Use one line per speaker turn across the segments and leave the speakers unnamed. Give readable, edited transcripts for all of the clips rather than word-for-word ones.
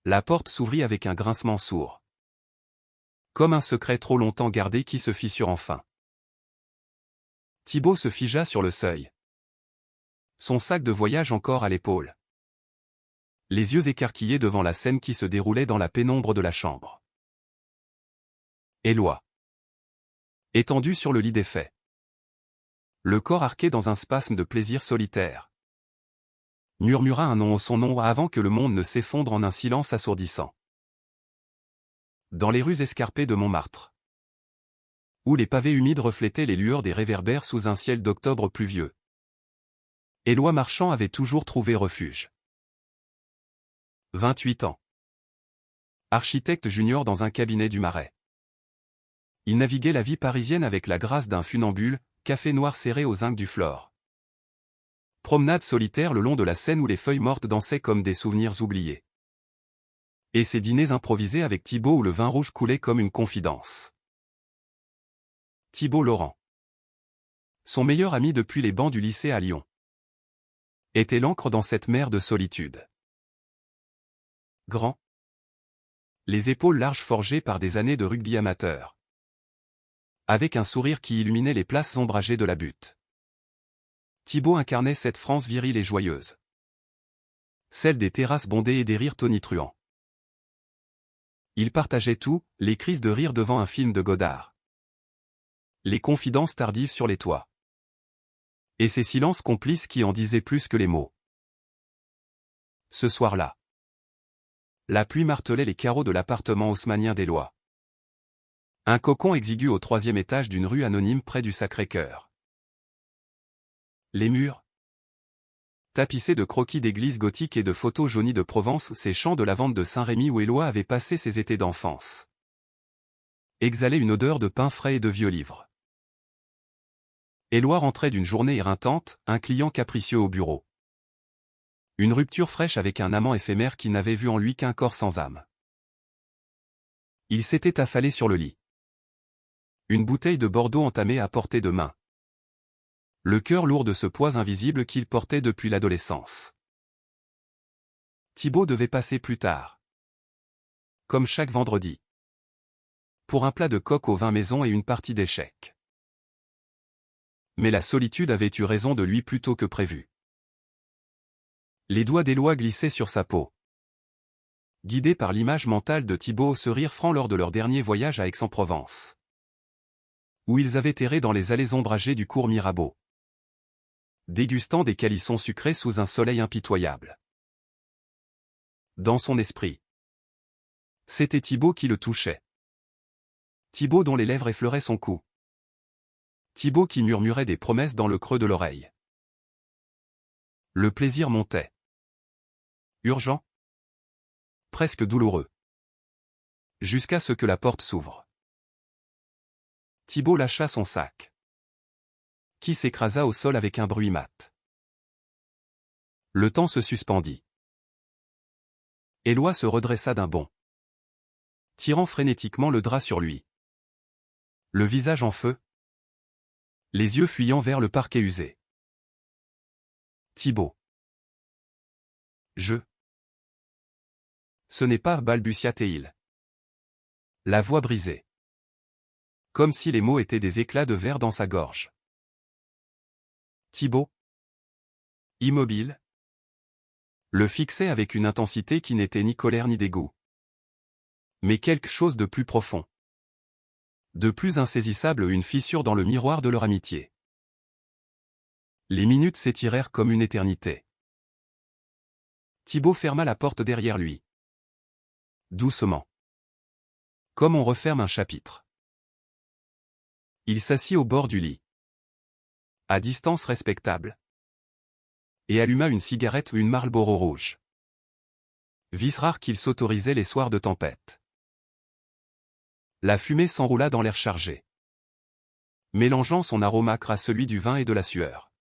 La porte s'ouvrit avec un grincement sourd. Comme un secret trop longtemps gardé qui se fissure enfin. Thibaut se figea sur le seuil. Son sac de voyage encore à l'épaule. Les yeux écarquillés devant la scène qui se déroulait dans la pénombre de la chambre. Éloi. Étendu sur le lit défait. Le corps arqué dans un spasme de plaisir solitaire. Murmura un nom au son nom avant que le monde ne s'effondre en un silence assourdissant. Dans les rues escarpées de Montmartre, où les pavés humides reflétaient les lueurs des réverbères sous un ciel d'octobre pluvieux, Éloi Marchand avait toujours trouvé refuge. 28 ans. Architecte junior dans un cabinet du Marais. Il naviguait la vie parisienne avec la grâce d'un funambule, café noir serré aux zincs du Flore. Promenade solitaire le long de la Seine où les feuilles mortes dansaient comme des souvenirs oubliés. Et ses dîners improvisés avec Thibaut où le vin rouge coulait comme une confidence. Thibaut Laurent. Son meilleur ami depuis les bancs du lycée à Lyon. Était l'encre dans cette mer de solitude. Grand. Les épaules larges forgées par des années de rugby amateur. Avec un sourire qui illuminait les places ombragées de la butte. Thibaut incarnait cette France virile et joyeuse. Celle des terrasses bondées et des rires tonitruants. Il partageait tout, les crises de rire devant un film de Godard. Les confidences tardives sur les toits. Et ces silences complices qui en disaient plus que les mots. Ce soir-là. La pluie martelait les carreaux de l'appartement haussmannien d'Éloi. Un cocon exigu au 3e étage d'une rue anonyme près du Sacré-Cœur. Les murs, tapissés de croquis d'églises gothiques et de photos jaunies de Provence, ces champs de lavande de Saint-Rémy où Éloi avait passé ses étés d'enfance. Exhalaient une odeur de pain frais et de vieux livres. Éloi rentrait d'une journée éreintante, un client capricieux au bureau. Une rupture fraîche avec un amant éphémère qui n'avait vu en lui qu'un corps sans âme. Il s'était affalé sur le lit. Une bouteille de Bordeaux entamée à portée de main. Le cœur lourd de ce poids invisible qu'il portait depuis l'adolescence. Thibaut devait passer plus tard. Comme chaque vendredi. Pour un plat de coq au vin maison et une partie d'échecs. Mais la solitude avait eu raison de lui plus tôt que prévu. Les doigts d'Éloi glissaient sur sa peau. Guidés par l'image mentale de Thibaut, ce rire franc lors de leur dernier voyage à Aix-en-Provence. Où ils avaient erré dans les allées ombragées du cours Mirabeau. Dégustant des calissons sucrés sous un soleil impitoyable. Dans son esprit. C'était Thibaut qui le touchait. Thibaut dont les lèvres effleuraient son cou. Thibaut qui murmurait des promesses dans le creux de l'oreille. Le plaisir montait. Urgent. Presque douloureux. Jusqu'à ce que la porte s'ouvre. Thibaut lâcha son sac. Qui s'écrasa au sol avec un bruit mat. Le temps se suspendit. Éloi se redressa d'un bond. Tirant frénétiquement le drap sur lui. Le visage en feu. Les yeux fuyant vers le parquet usé. Thibaut. Ce n'est pas, balbutia-t-il. La voix brisée. Comme si les mots étaient des éclats de verre dans sa gorge. Thibaut. Immobile. Le fixait avec une intensité qui n'était ni colère ni dégoût. Mais quelque chose de plus profond. De plus insaisissable, une fissure dans le miroir de leur amitié. Les minutes s'étirèrent comme une éternité. Thibaut ferma la porte derrière lui. Doucement. Comme on referme un chapitre. Il s'assit au bord du lit. À distance respectable. Et alluma une cigarette ou une Marlboro rouge. Vice rare qu'il s'autorisait les soirs de tempête. La fumée s'enroula dans l'air chargé. Mélangeant son aromacre à celui du vin et de la sueur.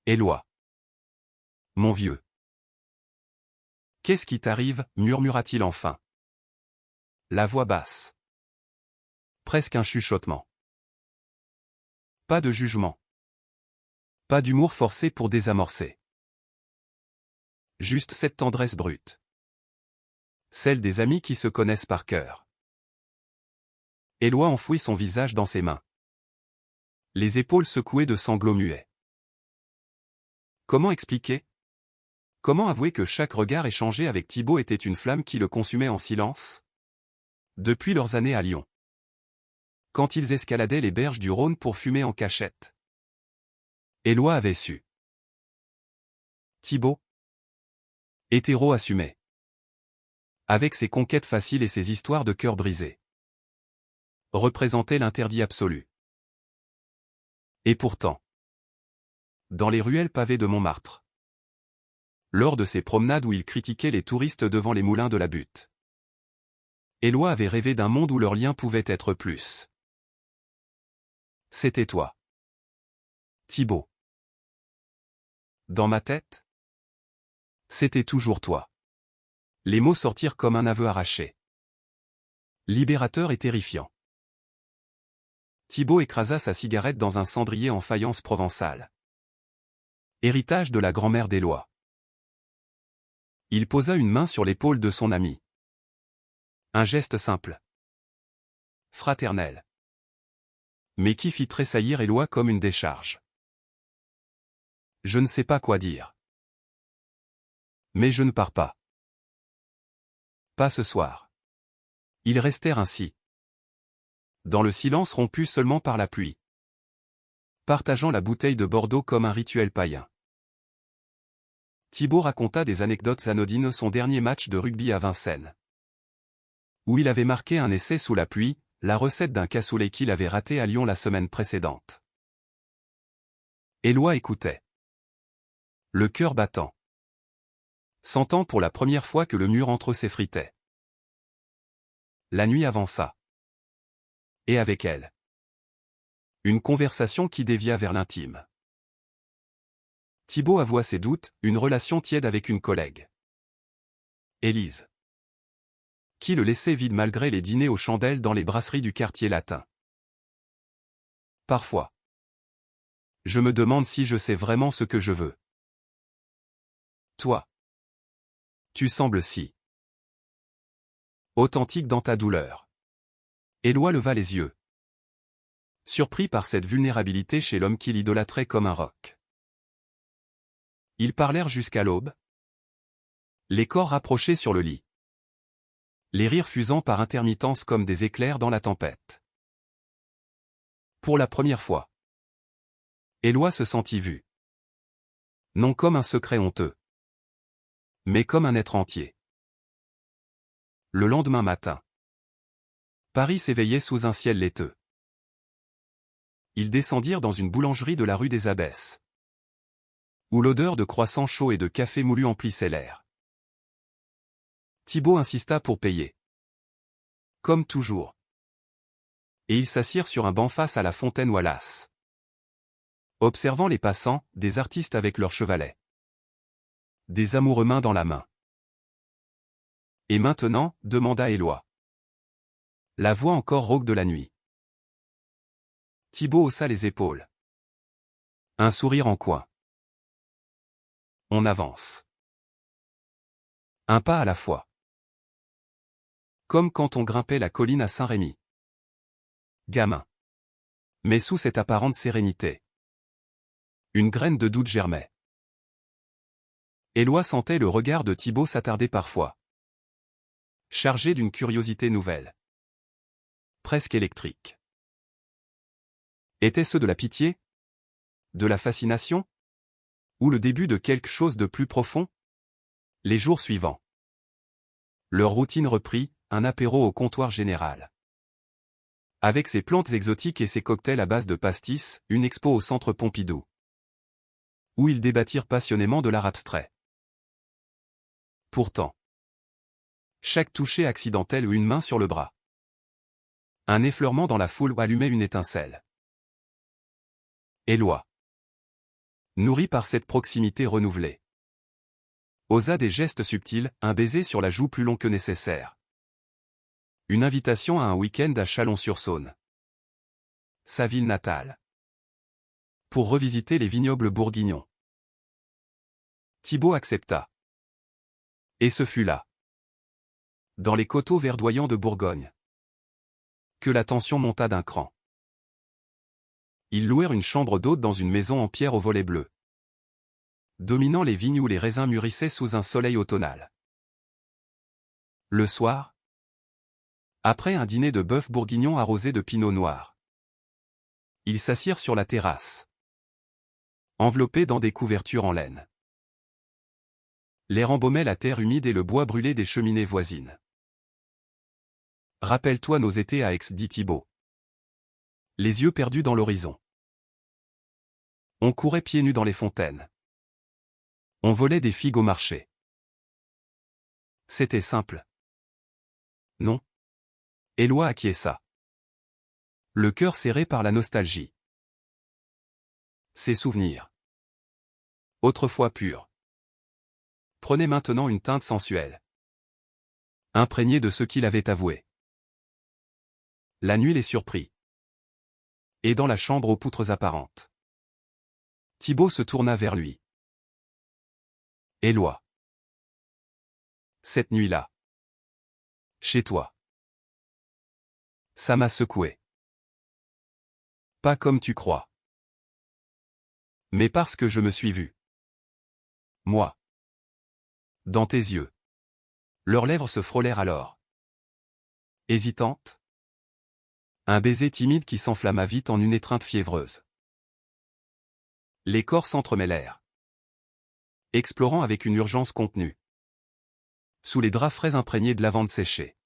Éloi. Mon vieux. Qu'est-ce qui t'arrive, murmura-t-il enfin. La voix basse. Presque un chuchotement. Pas de jugement. Pas d'humour forcé pour désamorcer. Juste cette tendresse brute. Celle des amis qui se connaissent par cœur. Éloi enfouit son visage dans ses mains. Les épaules secouées de sanglots muets. Comment expliquer? Comment avouer que chaque regard échangé avec Thibaut était une flamme qui le consumait en silence? Depuis leurs années à Lyon. Quand ils escaladaient les berges du Rhône pour fumer en cachette. Éloi avait su. Thibaut, hétéro assumé. Avec ses conquêtes faciles et ses histoires de cœur brisé. Représentait l'interdit absolu. Et pourtant. Dans les ruelles pavées de Montmartre. Lors de ses promenades où il critiquait les touristes devant les moulins de la Butte. Éloi avait rêvé d'un monde où leurs liens pouvaient être plus. C'était toi. Thibaut. Dans ma tête? C'était toujours toi. Les mots sortirent comme un aveu arraché. Libérateur et terrifiant. Thibaut écrasa sa cigarette dans un cendrier en faïence provençale. Héritage de la grand-mère d'Éloi. Il posa une main sur l'épaule de son ami. Un geste simple. Fraternel. Mais qui fit tressaillir Éloi comme une décharge. Je ne sais pas quoi dire. Mais je ne pars pas. Pas ce soir. Ils restèrent ainsi. Dans le silence rompu seulement par la pluie. Partageant la bouteille de Bordeaux comme un rituel païen. Thibaut raconta des anecdotes anodines son dernier match de rugby à Vincennes. Où il avait marqué un essai sous la pluie, la recette d'un cassoulet qu'il avait raté à Lyon la semaine précédente. Éloi écoutait. Le cœur battant. Sentant pour la première fois que le mur entre eux s'effritait. La nuit avança. Et avec elle. Une conversation qui dévia vers l'intime. Thibaut avoua ses doutes, une relation tiède avec une collègue. Élise. Qui le laissait vide malgré les dîners aux chandelles dans les brasseries du quartier latin. Parfois. Je me demande si je sais vraiment ce que je veux. Toi. Tu sembles si authentique dans ta douleur. Éloi leva les yeux. Surpris par cette vulnérabilité chez l'homme qu'il idolâtrait comme un roc. Ils parlèrent jusqu'à l'aube. Les corps rapprochés sur le lit. Les rires fusant par intermittence comme des éclairs dans la tempête. Pour la première fois. Éloi se sentit vu. Non comme un secret honteux. Mais comme un être entier. Le lendemain matin. Paris s'éveillait sous un ciel laiteux. Ils descendirent dans une boulangerie de la rue des Abbesses. Où l'odeur de croissants chauds et de café moulu emplissait l'air. Thibaut insista pour payer. Comme toujours. Et ils s'assirent sur un banc face à la fontaine Wallace. Observant les passants, des artistes avec leurs chevalets. Des amoureux main dans la main. Et maintenant, demanda Éloi. La voix encore rauque de la nuit. Thibaut haussa les épaules. Un sourire en coin. On avance. Un pas à la fois. Comme quand on grimpait la colline à Saint-Rémy. Gamin. Mais sous cette apparente sérénité. Une graine de doute germait. Éloi sentait le regard de Thibaut s'attarder parfois. Chargé d'une curiosité nouvelle. Presque électrique. Était-ce de la pitié? De la fascination? Ou le début de quelque chose de plus profond? Les jours suivants. Leur routine reprit, un apéro au comptoir général. Avec ses plantes exotiques et ses cocktails à base de pastis, une expo au centre Pompidou. Où ils débattirent passionnément de l'art abstrait. Pourtant. Chaque toucher accidentel ou une main sur le bras. Un effleurement dans la foule allumait une étincelle. Éloi. Nourri par cette proximité renouvelée. Osa des gestes subtils, un baiser sur la joue plus long que nécessaire. Une invitation à un week-end à Chalon-sur-Saône. Sa ville natale. Pour revisiter les vignobles bourguignons. Thibaut accepta. Et ce fut là. Dans les coteaux verdoyants de Bourgogne. Que la tension monta d'un cran. Ils louèrent une chambre d'hôte dans une maison en pierre aux volets bleus, dominant les vignes où les raisins mûrissaient sous un soleil automnal. Le soir, après un dîner de bœuf bourguignon arrosé de pinot noir, ils s'assirent sur la terrasse, enveloppés dans des couvertures en laine. L'air embaumait la terre humide et le bois brûlé des cheminées voisines. « Rappelle-toi nos étés à Aix, dit Thibaut, les yeux perdus dans l'horizon. On courait pieds nus dans les fontaines. On volait des figues au marché. C'était simple. Non. Éloi acquiesça, le cœur serré par la nostalgie. Ses souvenirs, autrefois purs, prenaient maintenant une teinte sensuelle, imprégnée de ce qu'il avait avoué. La nuit les surprit. Et dans la chambre aux poutres apparentes, Thibaut se tourna vers lui. Éloi. Cette nuit-là. Chez toi. Ça m'a secoué. Pas comme tu crois. Mais parce que je me suis vu. Moi. Dans tes yeux. Leurs lèvres se frôlèrent alors. Hésitantes. Un baiser timide qui s'enflamma vite en une étreinte fiévreuse. Les corps s'entremêlèrent, explorant avec une urgence contenue. Sous les draps frais imprégnés de lavande séchée.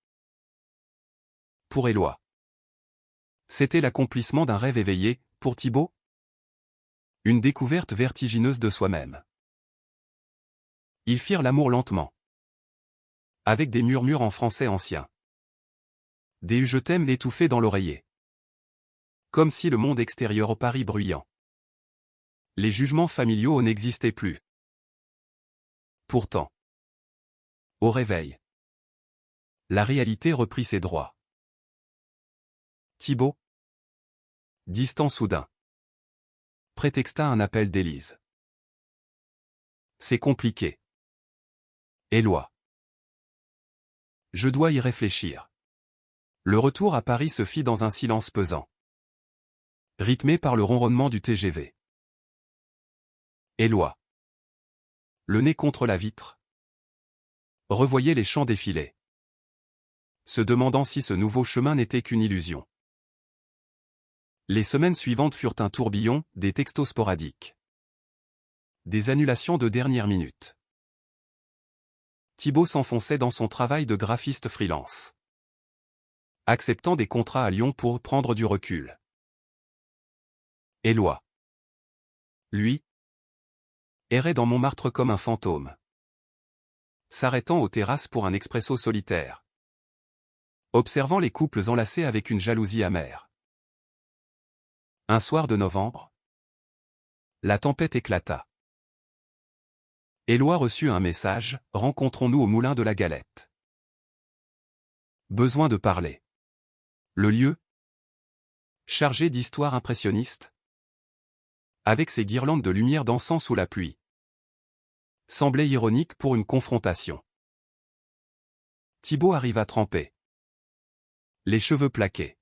Pour Éloi. C'était l'accomplissement d'un rêve éveillé, pour Thibaut. Une découverte vertigineuse de soi-même. Ils firent l'amour lentement. Avec des murmures en français ancien. Des « je t'aime » étouffés dans l'oreiller. Comme si le monde extérieur au Paris bruyant. Les jugements familiaux n'existaient plus. Pourtant. Au réveil. La réalité reprit ses droits. Thibaut. Distant soudain. Prétexta un appel d'Élise. C'est compliqué. Éloi. Je dois y réfléchir. Le retour à Paris se fit dans un silence pesant, rythmé par le ronronnement du TGV. Éloi. Le nez contre la vitre. Revoyait les champs défiler, se demandant si ce nouveau chemin n'était qu'une illusion. Les semaines suivantes furent un tourbillon, des textos sporadiques. Des annulations de dernière minute. Thibaut s'enfonçait dans son travail de graphiste freelance, acceptant des contrats à Lyon pour prendre du recul. Éloi. Lui. Errait dans Montmartre comme un fantôme. S'arrêtant aux terrasses pour un expresso solitaire. Observant les couples enlacés avec une jalousie amère. Un soir de novembre. La tempête éclata. Éloi reçut un message, « Rencontrons-nous au moulin de la Galette. » Besoin de parler. Le lieu. Chargé d'histoires impressionnistes. Avec ses guirlandes de lumière dansant sous la pluie. Semblait ironique pour une confrontation. Thibaut arriva trempé. Les cheveux plaqués.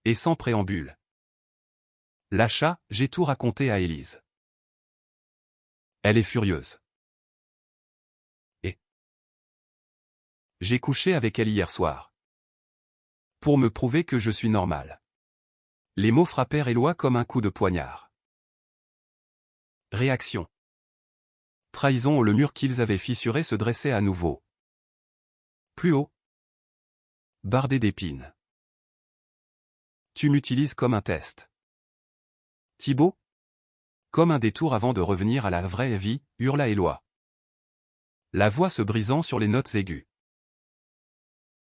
Et sans préambule. L'achat, j'ai tout raconté à Élise. Elle est furieuse. Et j'ai couché avec elle hier soir. Pour me prouver que je suis normal. Les mots frappèrent Éloi comme un coup de poignard. Réaction. Trahison. Le mur qu'ils avaient fissuré se dressait à nouveau. Plus haut. Bardé d'épines. Tu m'utilises comme un test. Thibaut. Comme un détour avant de revenir à la vraie vie, hurla Éloi. La voix se brisant sur les notes aiguës.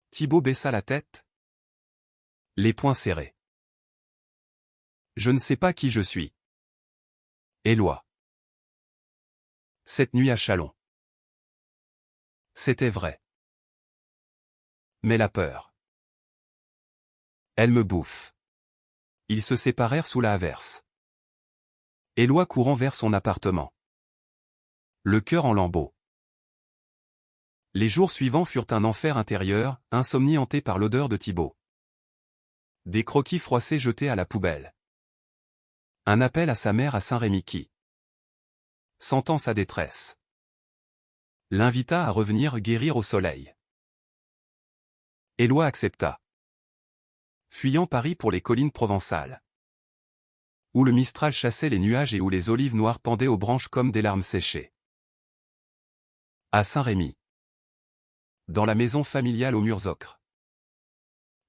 Thibaut baissa la tête. Les poings serrés. Je ne sais pas qui je suis. Éloi. Cette nuit à Châlons. C'était vrai. Mais la peur. Elle me bouffe. Ils se séparèrent sous la averse. Éloi courant vers son appartement. Le cœur en lambeaux. Les jours suivants furent un enfer intérieur, insomnie hantée par l'odeur de Thibaut. Des croquis froissés jetés à la poubelle. Un appel à sa mère à Saint-Rémy qui, sentant sa détresse, l'invita à revenir guérir au soleil. Éloi accepta. Fuyant Paris pour les collines provençales, où le Mistral chassait les nuages et où les olives noires pendaient aux branches comme des larmes séchées. À Saint-Rémy, dans la maison familiale aux murs ocre,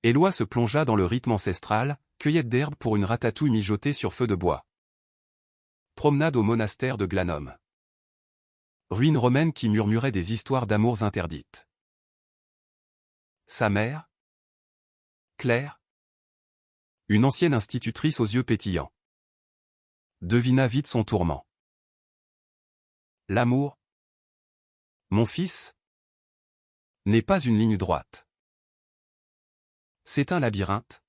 Éloi se plongea dans le rythme ancestral, cueillette d'herbe pour une ratatouille mijotée sur feu de bois. Promenade au monastère de Glanum. Ruines romaines qui murmuraient des histoires d'amours interdites. Sa mère, Claire, une ancienne institutrice aux yeux pétillants, devina vite son tourment. L'amour, mon fils, n'est pas une ligne droite. C'est un labyrinthe,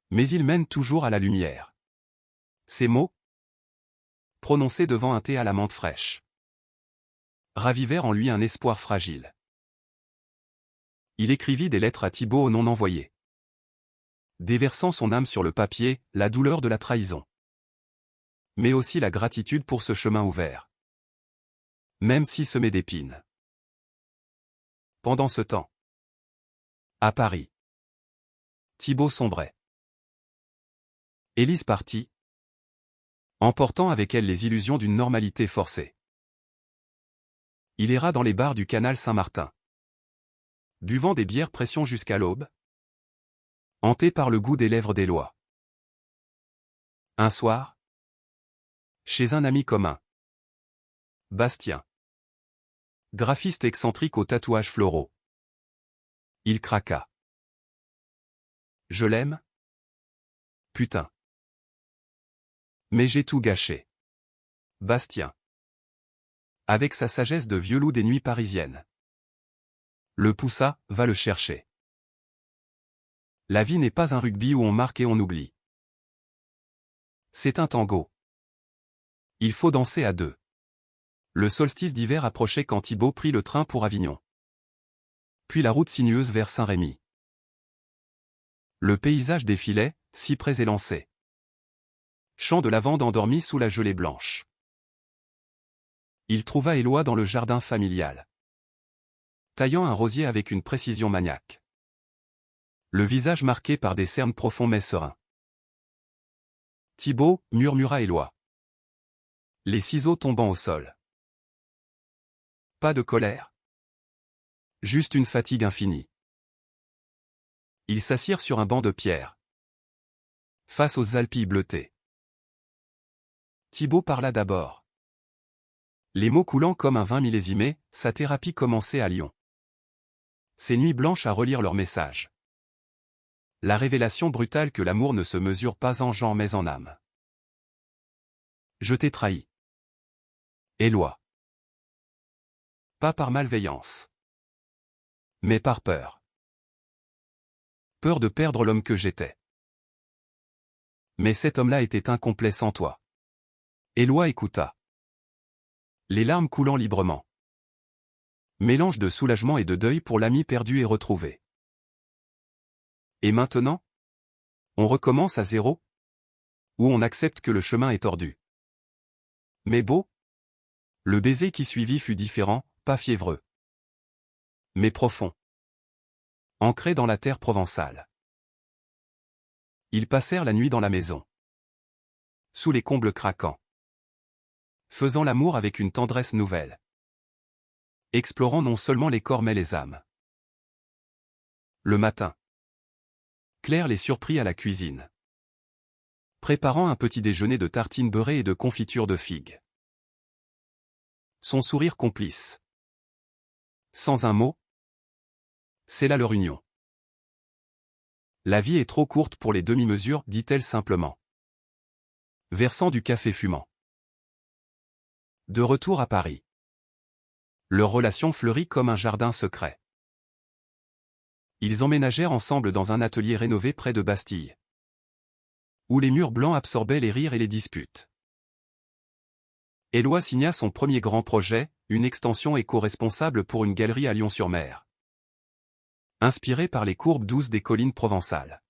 mais il mène toujours à la lumière. Ces mots, prononcés devant un thé à la menthe fraîche, ravivèrent en lui un espoir fragile. Il écrivit des lettres à Thibaut au non envoyé, déversant son âme sur le papier, la douleur de la trahison, mais aussi la gratitude pour ce chemin ouvert, même si semé d'épines. Pendant ce temps, à Paris, Thibaut sombrait. Élise partit, emportant avec elle les illusions d'une normalité forcée. Il erra dans les bars du canal Saint-Martin, buvant des bières pression jusqu'à l'aube, hanté par le goût des lèvres d'Éloi. Un soir, chez un ami commun, Bastien, graphiste excentrique aux tatouages floraux, il craqua. Je l'aime? Putain. Mais j'ai tout gâché. Bastien, avec sa sagesse de vieux loup des nuits parisiennes, le poussa, va le chercher. La vie n'est pas un rugby où on marque et on oublie. C'est un tango. Il faut danser à deux. Le solstice d'hiver approchait quand Thibaut prit le train pour Avignon. Puis la route sinueuse vers Saint-Rémy. Le paysage défilait, cyprès élancés. Champ de lavande endormi sous la gelée blanche. Il trouva Éloi dans le jardin familial, taillant un rosier avec une précision maniaque. Le visage marqué par des cernes profonds mais sereins. Thibaut, murmura Éloi, les ciseaux tombant au sol. Pas de colère. Juste une fatigue infinie. Ils s'assirent sur un banc de pierre, face aux Alpilles bleutées. Thibaut parla d'abord. Les mots coulant comme un vin millésimé, sa thérapie commençait à Lyon. Ces nuits blanches à relire leurs messages. La révélation brutale que l'amour ne se mesure pas en genre mais en âme. Je t'ai trahi. Éloi. Pas par malveillance, mais par peur. Peur de perdre l'homme que j'étais. Mais cet homme-là était incomplet sans toi. Éloi écouta, les larmes coulant librement. Mélange de soulagement et de deuil pour l'ami perdu et retrouvé. Et maintenant? On recommence à zéro? Ou on accepte que le chemin est tordu? Mais beau? Le baiser qui suivit fut différent, pas fiévreux, mais profond, ancré dans la terre provençale. Ils passèrent la nuit dans la maison, sous les combles craquants, faisant l'amour avec une tendresse nouvelle, explorant non seulement les corps mais les âmes. Le matin, Claire les surprit à la cuisine, préparant un petit déjeuner de tartines beurrées et de confiture de figues. Son sourire complice. Sans un mot, c'est là leur union. La vie est trop courte pour les demi-mesures, dit-elle simplement, versant du café fumant. De retour à Paris, leur relation fleurit comme un jardin secret. Ils emménagèrent ensemble dans un atelier rénové près de Bastille, où les murs blancs absorbaient les rires et les disputes. Éloi signa son premier grand projet, une extension éco-responsable pour une galerie à Lyon-sur-Mer. Inspirée par les courbes douces des collines provençales.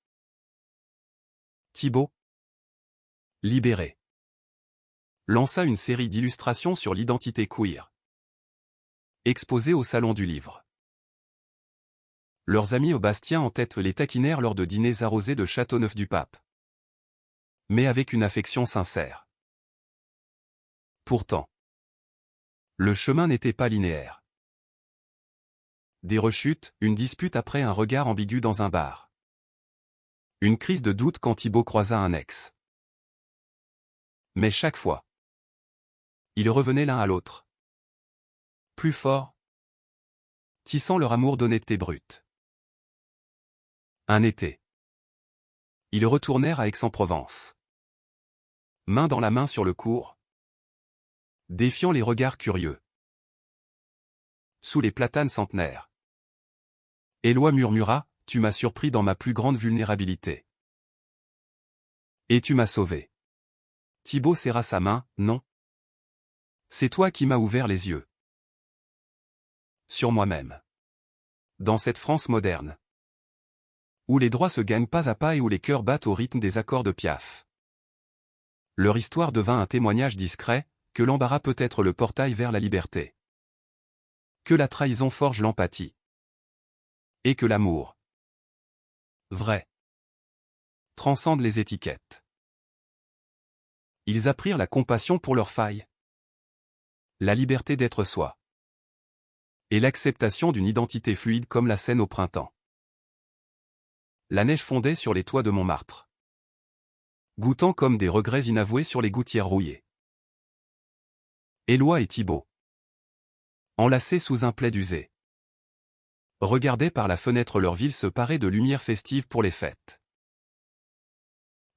Thibaut, libéré, lança une série d'illustrations sur l'identité queer. Exposées au Salon du Livre. Leurs amis au Bastien en tête les taquinèrent lors de dîners arrosés de Châteauneuf-du-Pape. Mais avec une affection sincère. Pourtant, le chemin n'était pas linéaire. Des rechutes, une dispute après un regard ambigu dans un bar. Une crise de doute quand Thibaut croisa un ex. Mais chaque fois, ils revenaient l'un à l'autre. Plus fort, tissant leur amour d'honnêteté brute. Un été. Ils retournèrent à Aix-en-Provence. Main dans la main sur le cours, défiant les regards curieux. Sous les platanes centenaires. Éloi murmura, « Tu m'as surpris dans ma plus grande vulnérabilité. Et tu m'as sauvé. » Thibaut serra sa main, « Non. C'est toi qui m'as ouvert les yeux. Sur moi-même. Dans cette France moderne. Où les droits se gagnent pas à pas et où les cœurs battent au rythme des accords de Piaf. » Leur histoire devint un témoignage discret, que l'embarras peut être le portail vers la liberté. Que la trahison forge l'empathie. Et que l'amour, vrai, transcende les étiquettes. Ils apprirent la compassion pour leurs failles, la liberté d'être soi, et l'acceptation d'une identité fluide comme la Seine au printemps. La neige fondait sur les toits de Montmartre, goûtant comme des regrets inavoués sur les gouttières rouillées. Éloi et Thibaut, enlacés sous un plaid usé, regardaient par la fenêtre leur ville se parer de lumières festives pour les fêtes.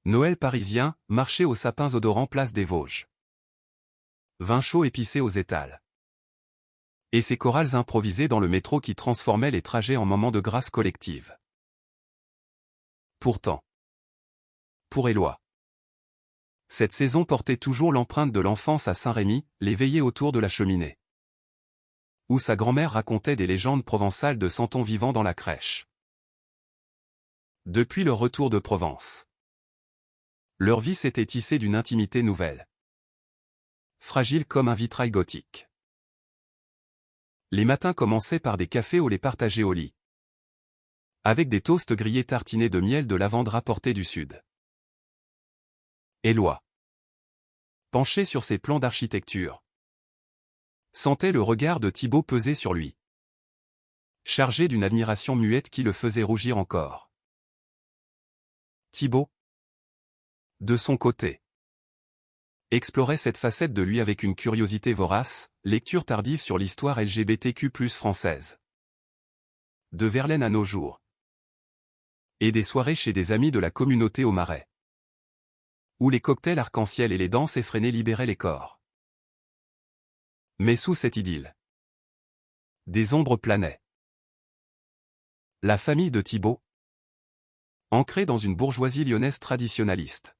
Noël parisien, marché aux sapins odorants place des Vosges. Vin chaud épicé aux étals. Et ces chorales improvisées dans le métro qui transformaient les trajets en moments de grâce collective. Pourtant, pour Éloi, cette saison portait toujours l'empreinte de l'enfance à Saint-Rémy, les veillées autour de la cheminée. Où sa grand-mère racontait des légendes provençales de santons vivant dans la crèche. Depuis leur retour de Provence, leur vie s'était tissée d'une intimité nouvelle. Fragile comme un vitrail gothique. Les matins commençaient par des cafés au lait partagés au lit. Avec des toasts grillés tartinés de miel de lavande rapporté du sud. Éloi, penché sur ses plans d'architecture, sentait le regard de Thibaut peser sur lui. Chargé d'une admiration muette qui le faisait rougir encore. Thibaut, de son côté, explorait cette facette de lui avec une curiosité vorace, lecture tardive sur l'histoire LGBTQ+ française. De Verlaine à nos jours. Et des soirées chez des amis de la communauté au Marais. Où les cocktails arc-en-ciel et les danses effrénées libéraient les corps. Mais sous cette idylle, des ombres planaient. La famille de Thibaut, ancrée dans une bourgeoisie lyonnaise traditionnaliste,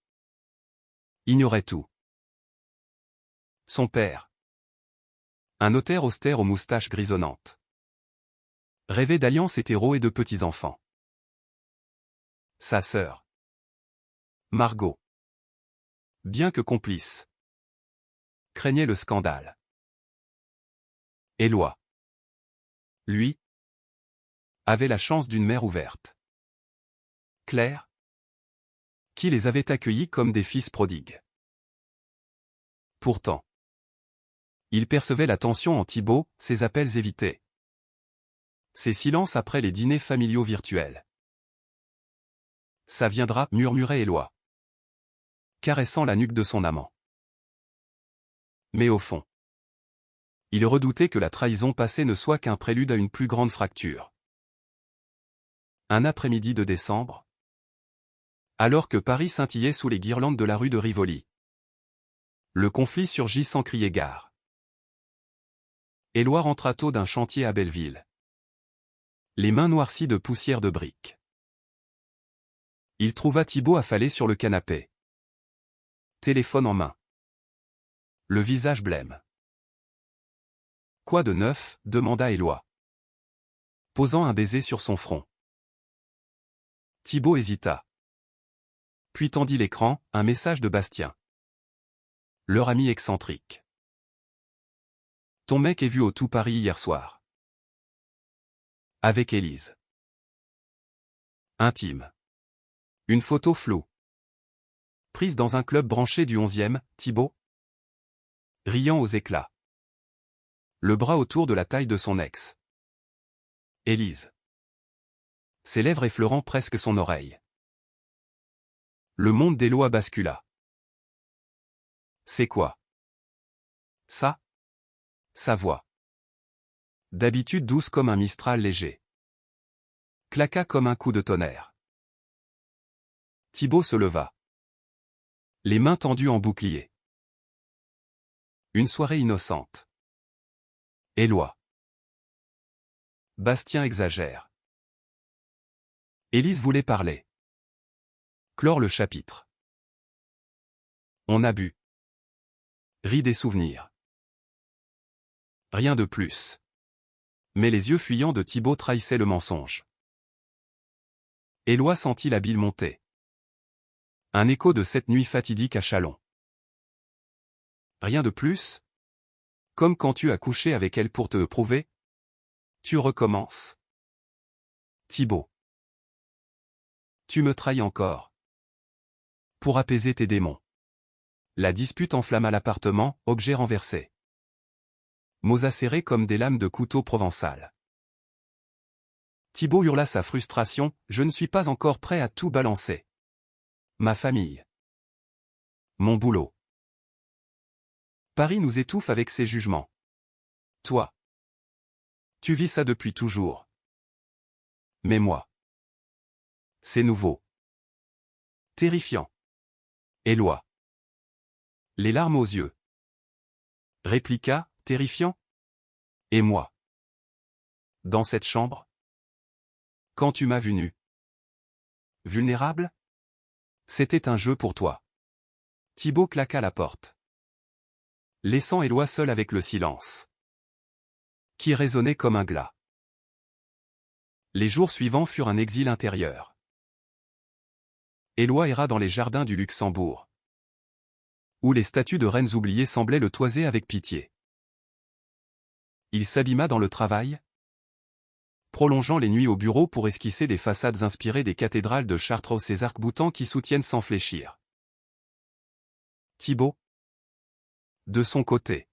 ignorait tout. Son père, un notaire austère aux moustaches grisonnantes, rêvait d'alliances hétéros et de petits-enfants. Sa sœur, Margot, bien que complice, craignait le scandale. Éloi, lui, avait la chance d'une mère ouverte. Claire, qui les avait accueillis comme des fils prodigues. Pourtant, il percevait la tension en Thibaut, ses appels évités. Ses silences après les dîners familiaux virtuels. Ça viendra, murmurait Éloi, caressant la nuque de son amant. Mais au fond, il redoutait que la trahison passée ne soit qu'un prélude à une plus grande fracture. Un après-midi de décembre, alors que Paris scintillait sous les guirlandes de la rue de Rivoli, le conflit surgit sans crier gare. Éloi rentra tôt d'un chantier à Belleville, les mains noircies de poussière de briques. Il trouva Thibaut affalé sur le canapé, téléphone en main, le visage blême. Quoi de neuf? Demanda Éloi, posant un baiser sur son front. Thibaut hésita. Puis tendit l'écran, un message de Bastien. Leur ami excentrique. Ton mec est vu au Tout Paris hier soir. Avec Élise. Intime. Une photo floue. Prise dans un club branché du 11e, Thibaut. Riant aux éclats. Le bras autour de la taille de son ex. Élise. Ses lèvres effleurant presque son oreille. Le monde d'Éloi bascula. C'est quoi? Ça? Sa voix. D'habitude douce comme un mistral léger. Claqua comme un coup de tonnerre. Thibaut se leva. Les mains tendues en bouclier. Une soirée innocente. Éloi. Bastien exagère. Élise voulait parler. Clore le chapitre. On a bu. Rit des souvenirs. Rien de plus. Mais les yeux fuyants de Thibaut trahissaient le mensonge. Éloi sentit la bile monter. Un écho de cette nuit fatidique à Châlons. Rien de plus? Comme quand tu as couché avec elle pour te prouver? Tu recommences. Thibaut. Tu me trahis encore. Pour apaiser tes démons. La dispute enflamma l'appartement, objet renversé. Mots acérés comme des lames de couteau provençal. Thibaut hurla sa frustration, je ne suis pas encore prêt à tout balancer. Ma famille. Mon boulot. Paris nous étouffe avec ses jugements. Toi. Tu vis ça depuis toujours. Mais moi. C'est nouveau. Terrifiant. Éloi. Les larmes aux yeux. Répliqua, terrifiant. Et moi. Dans cette chambre? Quand tu m'as vu nu. Vulnérable? C'était un jeu pour toi. Thibaut claqua la porte. Laissant Éloi seul avec le silence. Qui résonnait comme un glas. Les jours suivants furent un exil intérieur. Éloi erra dans les jardins du Luxembourg. Où les statues de reines oubliées semblaient le toiser avec pitié. Il s'abîma dans le travail, prolongeant les nuits au bureau pour esquisser des façades inspirées des cathédrales de Chartres, ces arcs-boutants qui soutiennent sans fléchir. Thibaut, de son côté,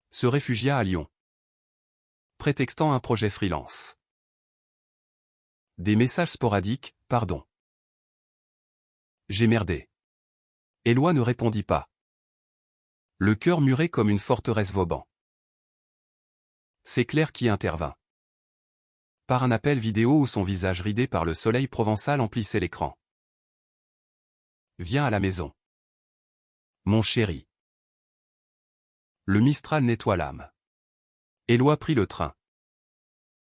se réfugia à Lyon, prétextant un projet freelance. Des messages sporadiques, pardon. J'ai merdé. Éloi ne répondit pas. Le cœur muré comme une forteresse Vauban. C'est Claire qui intervint. Par un appel vidéo où son visage ridé par le soleil provençal emplissait l'écran. Viens à la maison. Mon chéri. Le Mistral nettoie l'âme. Éloi prit le train.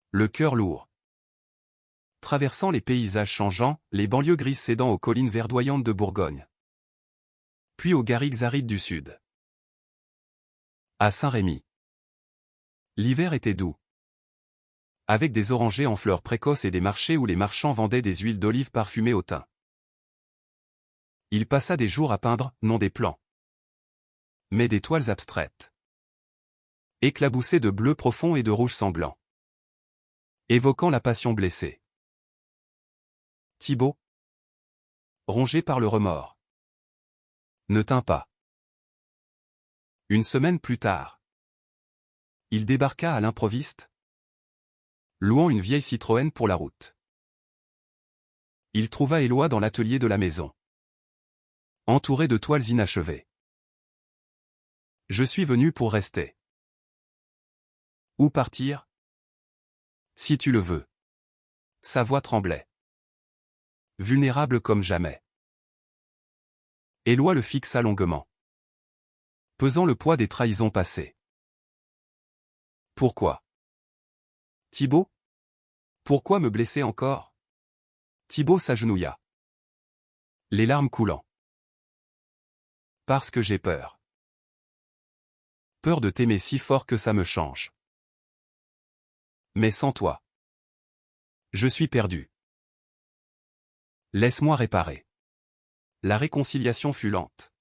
Le cœur lourd. Traversant les paysages changeants, les banlieues grises cédant aux collines verdoyantes de Bourgogne. Puis aux garrigues arides du sud. À Saint-Rémy. L'hiver était doux. Avec des orangers en fleurs précoces et des marchés où les marchands vendaient des huiles d'olive parfumées au thym. Il passa des jours à peindre, non des plans, mais des toiles abstraites. Éclaboussées de bleu profond et de rouge sanglant. Évoquant la passion blessée. Thibaut, rongé par le remords, ne tint pas. Une semaine plus tard, il débarqua à l'improviste, louant une vieille Citroën pour la route. Il trouva Éloi dans l'atelier de la maison, entouré de toiles inachevées. Je suis venu pour rester. Où partir? Si tu le veux. Sa voix tremblait. Vulnérable comme jamais. Éloi le fixa longuement, pesant le poids des trahisons passées. Pourquoi? Thibaut? Pourquoi me blesser encore? Thibaut s'agenouilla, les larmes coulant. Parce que j'ai peur. peur de t'aimer si fort que ça me change. Mais sans toi, je suis perdu. Laisse-moi réparer. La réconciliation fut lente.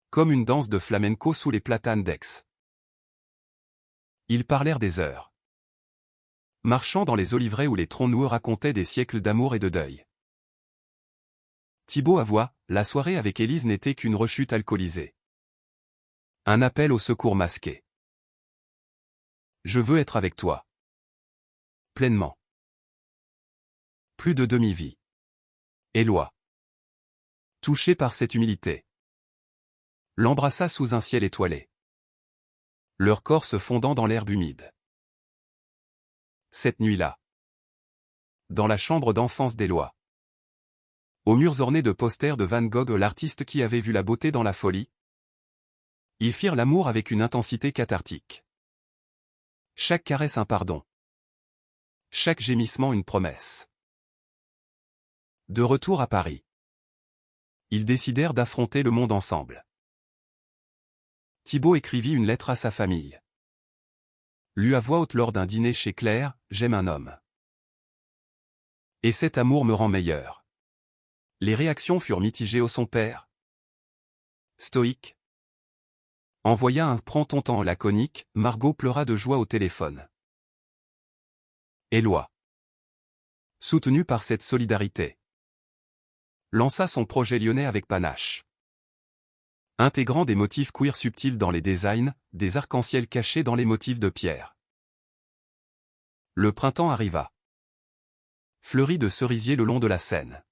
Comme une danse de flamenco sous les platanes d'Aix. Ils parlèrent des heures. Marchant dans les oliveraies où les troncs noueux racontaient des siècles d'amour et de deuil. Thibaut avoua, la soirée avec Élise n'était qu'une rechute alcoolisée. Un appel au secours masqué. Je veux être avec toi. Pleinement. Plus de demi-vie. Éloi. Touché par cette humilité. L'embrassa sous un ciel étoilé. Leur corps se fondant dans l'herbe humide. Cette nuit-là. Dans la chambre d'enfance d'Éloi. Aux murs ornés de posters de Van Gogh, l'artiste qui avait vu la beauté dans la folie. Ils firent l'amour avec une intensité cathartique. Chaque caresse un pardon. Chaque gémissement une promesse. De retour à Paris. Ils décidèrent d'affronter le monde ensemble. Thibaut écrivit une lettre à sa famille. Lue à voix haute lors d'un dîner chez Claire, « J'aime un homme. Et cet amour me rend meilleur. » Les réactions furent mitigées au son père. Stoïque. Envoya un « prends ton temps » laconique, Margot pleura de joie au téléphone. Éloi. Soutenu par cette solidarité. Lança son projet lyonnais avec panache. Intégrant des motifs queer subtils dans les designs, des arcs-en-ciel cachés dans les motifs de pierre. Le printemps arriva. Fleuri de cerisiers le long de la Seine.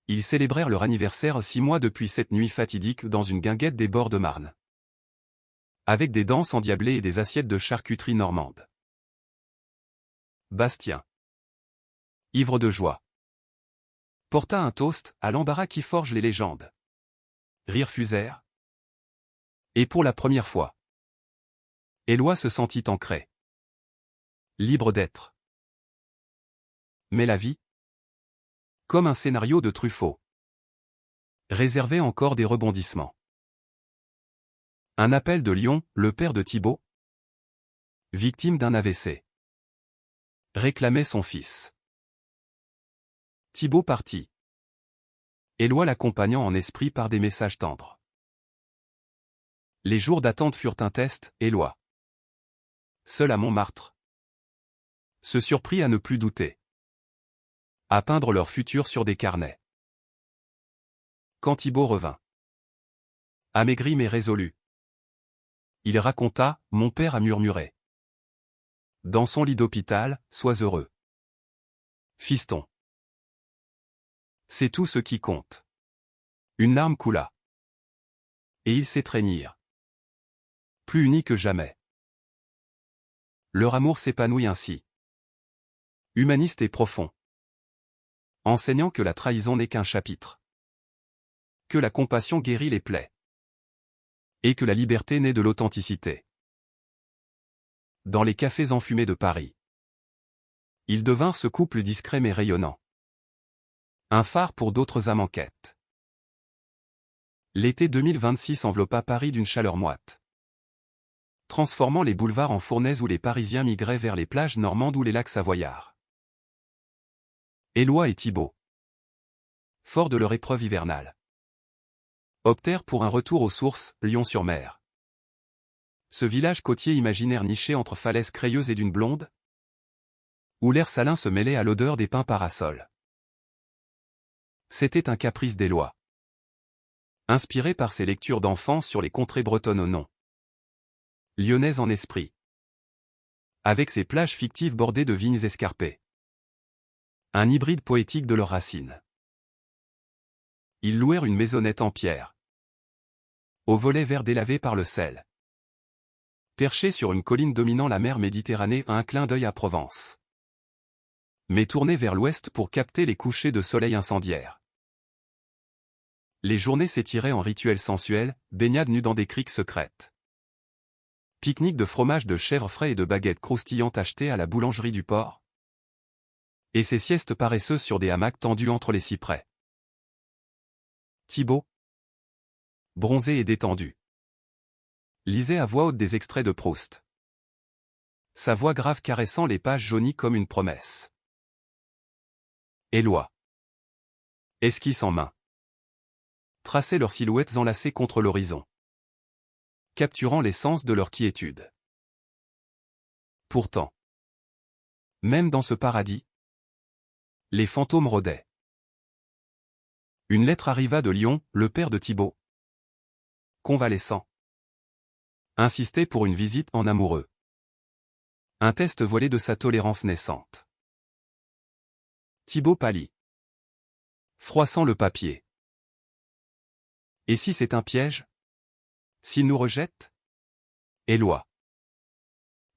Ils célébrèrent leur anniversaire 6 mois depuis cette nuit fatidique dans une guinguette des bords de Marne. Avec des danses endiablées et des assiettes de charcuterie normande. Bastien. Ivre de joie. Porta un toast à l'embarras qui forge les légendes. Rires fusèrent. Et pour la première fois, Éloi se sentit ancré. Libre d'être. Mais la vie, comme un scénario de Truffaut, réservait encore des rebondissements. Un appel de Lyon, le père de Thibaut, victime d'un AVC, réclamait son fils. Thibaut partit. Éloi l'accompagnant en esprit par des messages tendres. Les jours d'attente furent un test, Éloi. Seul à Montmartre. Se surprit à ne plus douter. À peindre leur futur sur des carnets. Quand Thibaut revint. Amaigri mais résolu. Il raconta, mon père a murmuré. Dans son lit d'hôpital, sois heureux. Fiston. C'est tout ce qui compte. Une larme coula. Et ils s'étreignirent. Plus unis que jamais. Leur amour s'épanouit ainsi. Humaniste et profond. Enseignant que la trahison n'est qu'un chapitre. Que la compassion guérit les plaies. Et que la liberté naît de l'authenticité. Dans les cafés enfumés de Paris. Ils devinrent ce couple discret mais rayonnant. Un phare pour d'autres âmes en quête. L'été 2026 enveloppa Paris d'une chaleur moite. Transformant les boulevards en fournaises où les Parisiens migraient vers les plages normandes ou les lacs savoyards. Éloi et Thibaut, forts de leur épreuve hivernale, optèrent pour un retour aux sources, Lyon-sur-Mer. Ce village côtier imaginaire niché entre falaises crayeuses et dunes blondes, où l'air salin se mêlait à l'odeur des pins parasols. C'était un caprice d'Éloi. Inspiré par ses lectures d'enfance sur les contrées bretonnes au nom. Lyonnaises en esprit. Avec ses plages fictives bordées de vignes escarpées. Un hybride poétique de leurs racines. Ils louèrent une maisonnette en pierre. Au volet vert délavé par le sel. Perché sur une colline dominant la mer Méditerranée à un clin d'œil à Provence. Mais tourné vers l'ouest pour capter les couchers de soleil incendiaires. Les journées s'étiraient en rituels sensuels, baignades nues dans des criques secrètes. Pique-nique de fromage de chèvre frais et de baguettes croustillantes achetées à la boulangerie du port. Et ses siestes paresseuses sur des hamacs tendus entre les cyprès. Thibaut. Bronzé et détendu. Lisait à voix haute des extraits de Proust. Sa voix grave caressant les pages jaunies comme une promesse. Éloi. Esquisse en main. Traçaient leurs silhouettes enlacées contre l'horizon, capturant l'essence de leur quiétude. Pourtant, même dans ce paradis, les fantômes rôdaient. Une lettre arriva de Lyon, le père de Thibaut, convalescent, insistait pour une visite en amoureux. Un test volé de sa tolérance naissante. Thibaut pâlit, froissant le papier. Et si c'est un piège? S'il nous rejette? Éloi,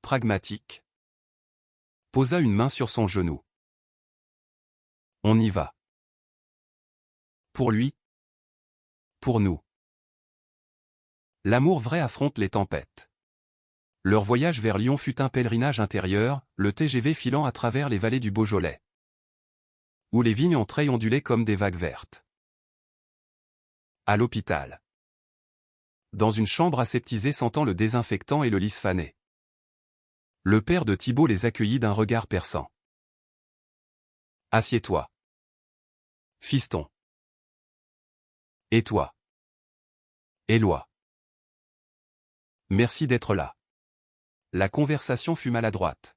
pragmatique, posa une main sur son genou. On y va. Pour lui. Pour nous. L'amour vrai affronte les tempêtes. Leur voyage vers Lyon fut un pèlerinage intérieur, le TGV filant à travers les vallées du Beaujolais, où les vignes en treilles ondulaient comme des vagues vertes. À l'hôpital. Dans une chambre aseptisée sentant le désinfectant et le lys fané. Le père de Thibaut les accueillit d'un regard perçant. Assieds-toi. Fiston. Et toi? Éloi. Merci d'être là. La conversation fut maladroite,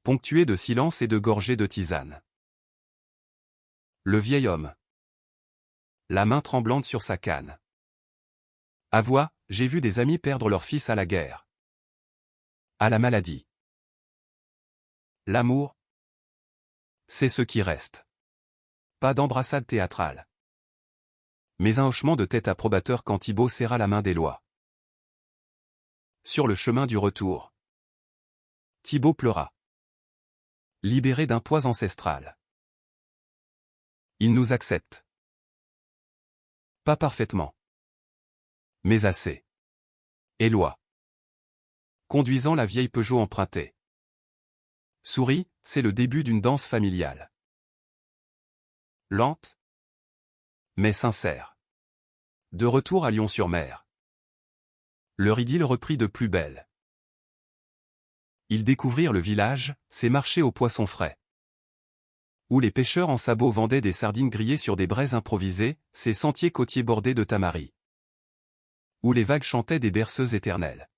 ponctuée de silence et de gorgées de tisane. Le vieil homme, la main tremblante sur sa canne. Avoua, j'ai vu des amis perdre leur fils à la guerre, à la maladie. L'amour, c'est ce qui reste. Pas d'embrassade théâtrale, mais un hochement de tête approbateur quand Thibaut serra la main d'Éloi. Sur le chemin du retour, Thibaut pleura, libéré d'un poids ancestral. Il nous accepte. Pas parfaitement, mais assez. Éloi, conduisant la vieille Peugeot empruntée. Souris, c'est le début d'une danse familiale. Lente, mais sincère. De retour à Lyon-sur-Mer. Leur idylle reprit de plus belle. Ils découvrirent le village, ses marchés aux poissons frais, où les pêcheurs en sabots vendaient des sardines grillées sur des braises improvisées, ses sentiers côtiers bordés de tamaris, où les vagues chantaient des berceuses éternelles.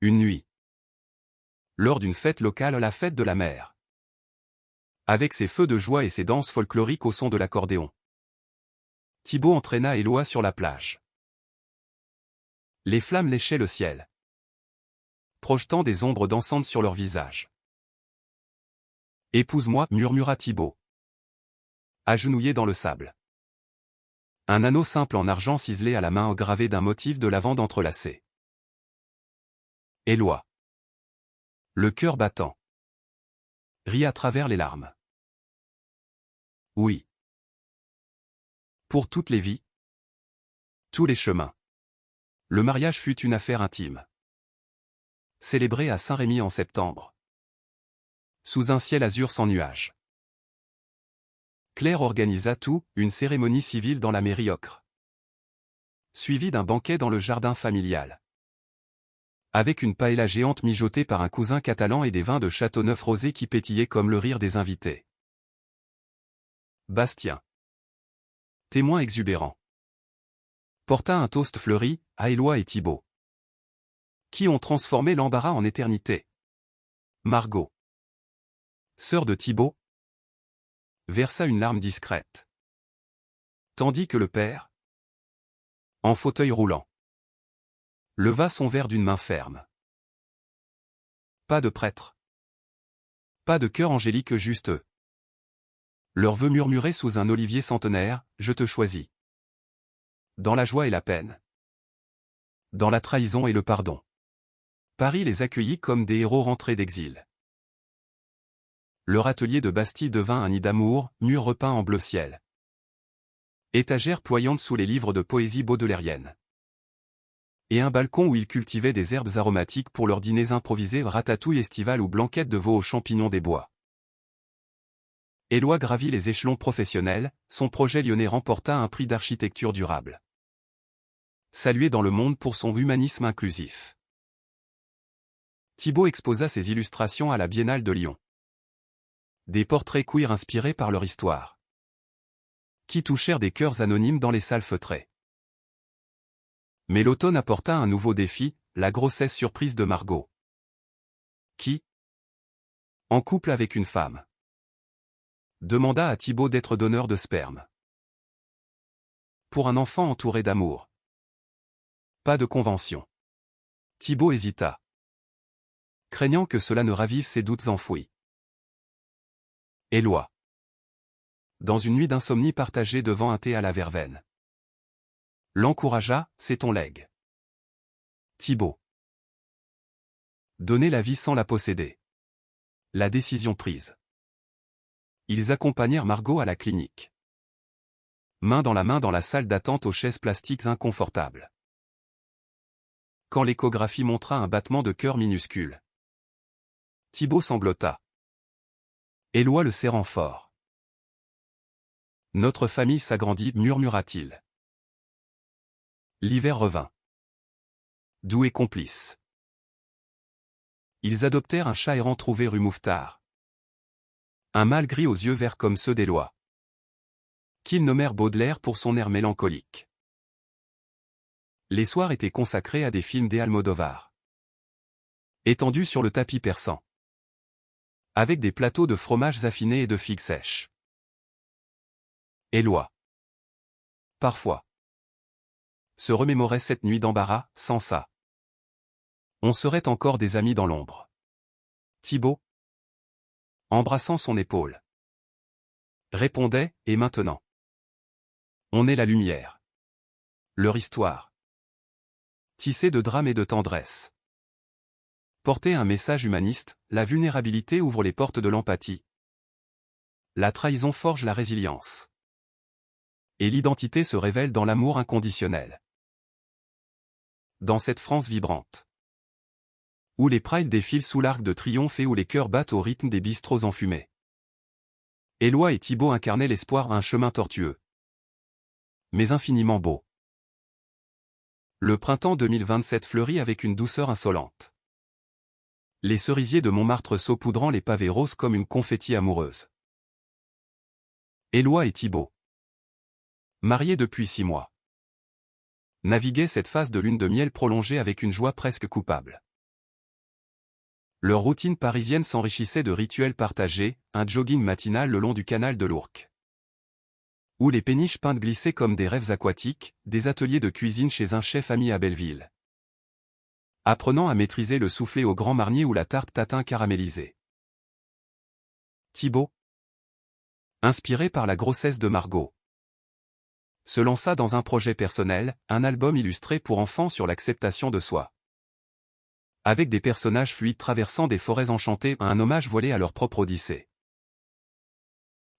Une nuit, lors d'une fête locale, la fête de la mer, avec ses feux de joie et ses danses folkloriques au son de l'accordéon, Thibaut entraîna Éloi sur la plage. Les flammes léchaient le ciel, projetant des ombres dansantes sur leurs visages. « Épouse-moi » murmura Thibaut, agenouillé dans le sable. Un anneau simple en argent ciselé à la main gravé d'un motif de lavande entrelacé. Éloi, le cœur battant, rit à travers les larmes. Oui. Pour toutes les vies, tous les chemins. Le mariage fut une affaire intime. Célébré à Saint-Rémy en septembre. Sous un ciel azur sans nuages. Claire organisa tout, une cérémonie civile dans la mairie ocre, suivie d'un banquet dans le jardin familial, avec une paella géante mijotée par un cousin catalan et des vins de Châteauneuf rosés qui pétillaient comme le rire des invités. Bastien, témoin exubérant, porta un toast fleuri à Éloi et Thibaut, qui ont transformé l'embarras en éternité. Margot, sœur de Thibaut, versa une larme discrète, tandis que le père, en fauteuil roulant, leva son verre d'une main ferme. Pas de prêtre, pas de chœur angélique, juste eux. Leurs vœux murmurés sous un olivier centenaire, je te choisis. Dans la joie et la peine, dans la trahison et le pardon. Paris les accueillit comme des héros rentrés d'exil. Leur atelier de Bastille devint un nid d'amour, mur repeint en bleu ciel. Étagères ployantes sous les livres de poésie baudelairienne. Et un balcon où ils cultivaient des herbes aromatiques pour leurs dîners improvisés, ratatouille estivale ou blanquettes de veau aux champignons des bois. Éloi gravit les échelons professionnels, son projet lyonnais remporta un prix d'architecture durable. Salué dans le monde pour son humanisme inclusif. Thiebaud exposa ses illustrations à la Biennale de Lyon. Des portraits queer inspirés par leur histoire, qui touchèrent des cœurs anonymes dans les salles feutrées. Mais l'automne apporta un nouveau défi, la grossesse surprise de Margot, qui, en couple avec une femme, demanda à Thiebaud d'être donneur de sperme. Pour un enfant entouré d'amour. Pas de convention. Thiebaud hésita, craignant que cela ne ravive ses doutes enfouis. Éloi. Dans une nuit d'insomnie partagée devant un thé à la verveine, l'encouragea, c'est ton legs. Thiebaud. Donner la vie sans la posséder. La décision prise. Ils accompagnèrent Margot à la clinique. Main dans la salle d'attente aux chaises plastiques inconfortables. Quand l'échographie montra un battement de cœur minuscule, Thiebaud sanglota. Éloi le serrant fort. Notre famille s'agrandit, murmura-t-il. L'hiver revint. Doux et complice. Ils adoptèrent un chat errant trouvé rue Mouffetard. Un mâle gris aux yeux verts comme ceux d'Éloi, qu'ils nommèrent Baudelaire pour son air mélancolique. Les soirs étaient consacrés à des films d'Almodovar, étendus sur le tapis persan, avec des plateaux de fromages affinés et de figues sèches. Éloi, parfois, se remémorait cette nuit d'embarras, sans ça. On serait encore des amis dans l'ombre. Thiebaud, embrassant son épaule, répondait, et maintenant? On est la lumière. Leur histoire, tissée de drame et de tendresse, portait un message humaniste, la vulnérabilité ouvre les portes de l'empathie. La trahison forge la résilience. Et l'identité se révèle dans l'amour inconditionnel. Dans cette France vibrante, où les prides défilent sous l'arc de triomphe et où les cœurs battent au rythme des bistrots enfumés, Éloi et Thiebaud incarnaient l'espoir à un chemin tortueux, mais infiniment beau. Le printemps 2027 fleurit avec une douceur insolente. Les cerisiers de Montmartre saupoudrant les pavés roses comme une confetti amoureuse. Éloi et Thiebaud, mariés depuis 6 mois, naviguaient cette phase de lune de miel prolongée avec une joie presque coupable. Leur routine parisienne s'enrichissait de rituels partagés, un jogging matinal le long du canal de l'Ourcq, où les péniches peintes glissaient comme des rêves aquatiques, des ateliers de cuisine chez un chef ami à Belleville, apprenant à maîtriser le soufflé au Grand Marnier ou la tarte tatin caramélisée. Thiebaud, inspiré par la grossesse de Margot, se lança dans un projet personnel, un album illustré pour enfants sur l'acceptation de soi. Avec des personnages fluides traversant des forêts enchantées, un hommage voilé à leur propre odyssée.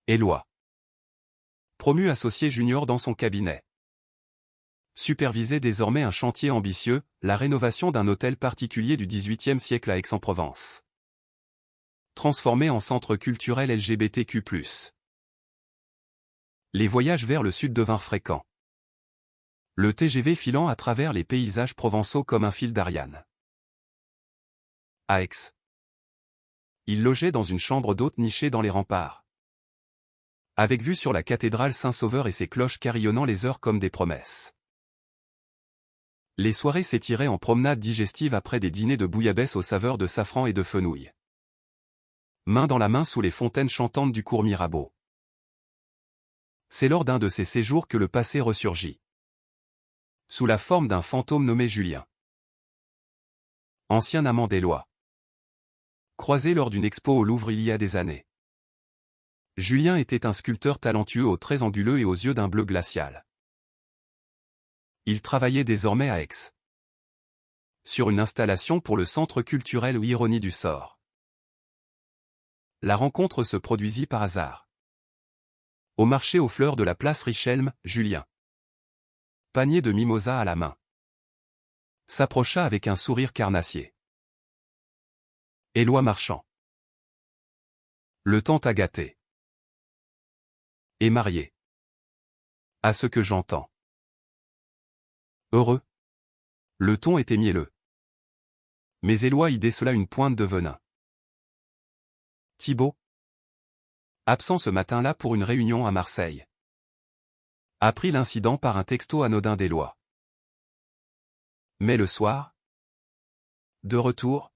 Éloi, promu associé junior dans son cabinet, supervisait désormais un chantier ambitieux, la rénovation d'un hôtel particulier du XVIIIe siècle à Aix-en-Provence, transformé en centre culturel LGBTQ+. Les voyages vers le sud devinrent fréquents, le TGV filant à travers les paysages provençaux comme un fil d'Ariane. À Aix, il logeait dans une chambre d'hôte nichée dans les remparts, avec vue sur la cathédrale Saint-Sauveur et ses cloches carillonnant les heures comme des promesses. Les soirées s'étiraient en promenade digestive après des dîners de bouillabaisse aux saveurs de safran et de fenouil. Main dans la main sous les fontaines chantantes du cours Mirabeau. C'est lors d'un de ces séjours que le passé ressurgit, sous la forme d'un fantôme nommé Julien, ancien amant d'Éloi, croisé lors d'une expo au Louvre il y a des années. Julien était un sculpteur talentueux aux traits anguleux et aux yeux d'un bleu glacial. Il travaillait désormais à Aix, sur une installation pour le Centre culturel ou Ironie du sort. La rencontre se produisit par hasard. Au marché aux fleurs de la place Richelme, Julien, panier de mimosa à la main, s'approcha avec un sourire carnassier. Éloi marchand. Le temps t'a gâté. Et marié. À ce que j'entends. Heureux. Le ton était mielleux. Mais Éloi y décela une pointe de venin. Thibaut. Absent ce matin-là pour une réunion à Marseille. Apprit l'incident par un texto anodin d'Éloi. Mais le soir, de retour,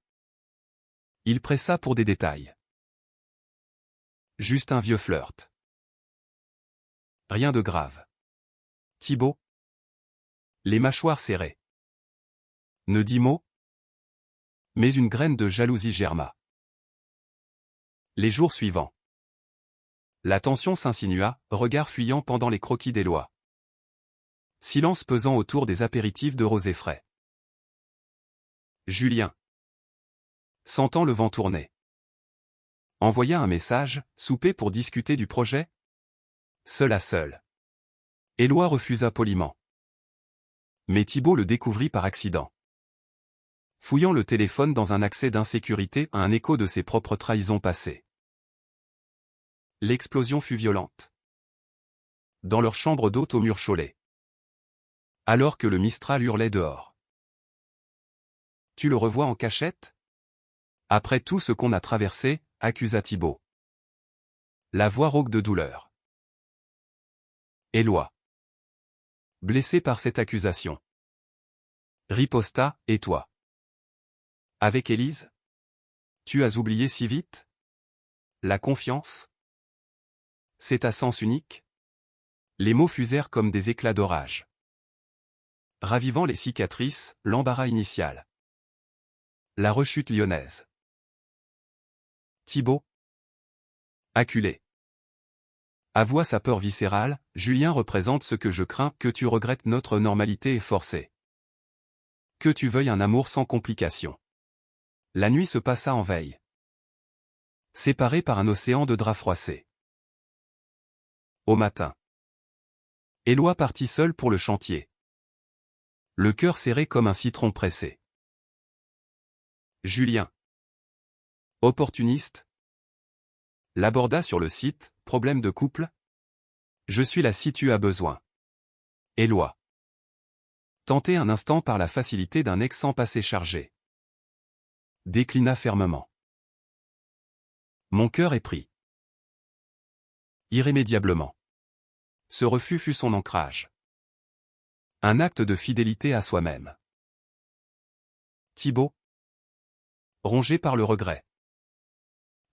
il pressa pour des détails. Juste un vieux flirt. Rien de grave. Thibaut. Les mâchoires serrées. Ne dit mot. Mais une graine de jalousie germa. Les jours suivants. La tension s'insinua, regard fuyant pendant les croquis d'Éloi. Silence pesant autour des apéritifs de rosé frais. Julien, sentant le vent tourner, envoya un message, souper pour discuter du projet. Seul à seul. Éloi refusa poliment. Mais Thibaut le découvrit par accident. Fouillant le téléphone dans un accès d'insécurité, un écho de ses propres trahisons passées. L'explosion fut violente. Dans leur chambre d'hôte au mur chaulé. Alors que le Mistral hurlait dehors. Tu le revois en cachette? Après tout ce qu'on a traversé, accusa Thibaut. La voix rauque de douleur. Éloi. Blessé par cette accusation. Riposta, et toi? Avec Élise? Tu as oublié si vite? La confiance? C'est à sens unique? Les mots fusèrent comme des éclats d'orage. Ravivant les cicatrices, l'embarras initial. La rechute lyonnaise. Thibaut. Acculé. Avoua sa peur viscérale, Julien représente ce que je crains, que tu regrettes notre normalité est forcée. Que tu veuilles un amour sans complications. La nuit se passa en veille. Séparés par un océan de draps froissés. Au matin. Éloi partit seul pour le chantier. Le cœur serré comme un citron pressé. Julien. Opportuniste. L'aborda sur le site, problème de couple. Je suis là si tu as besoin. Éloi. Tenté un instant par la facilité d'un ex sans passé chargé. Déclina fermement. Mon cœur est pris. Irrémédiablement. Ce refus fut son ancrage. Un acte de fidélité à soi-même. Thibaut. Rongé par le regret.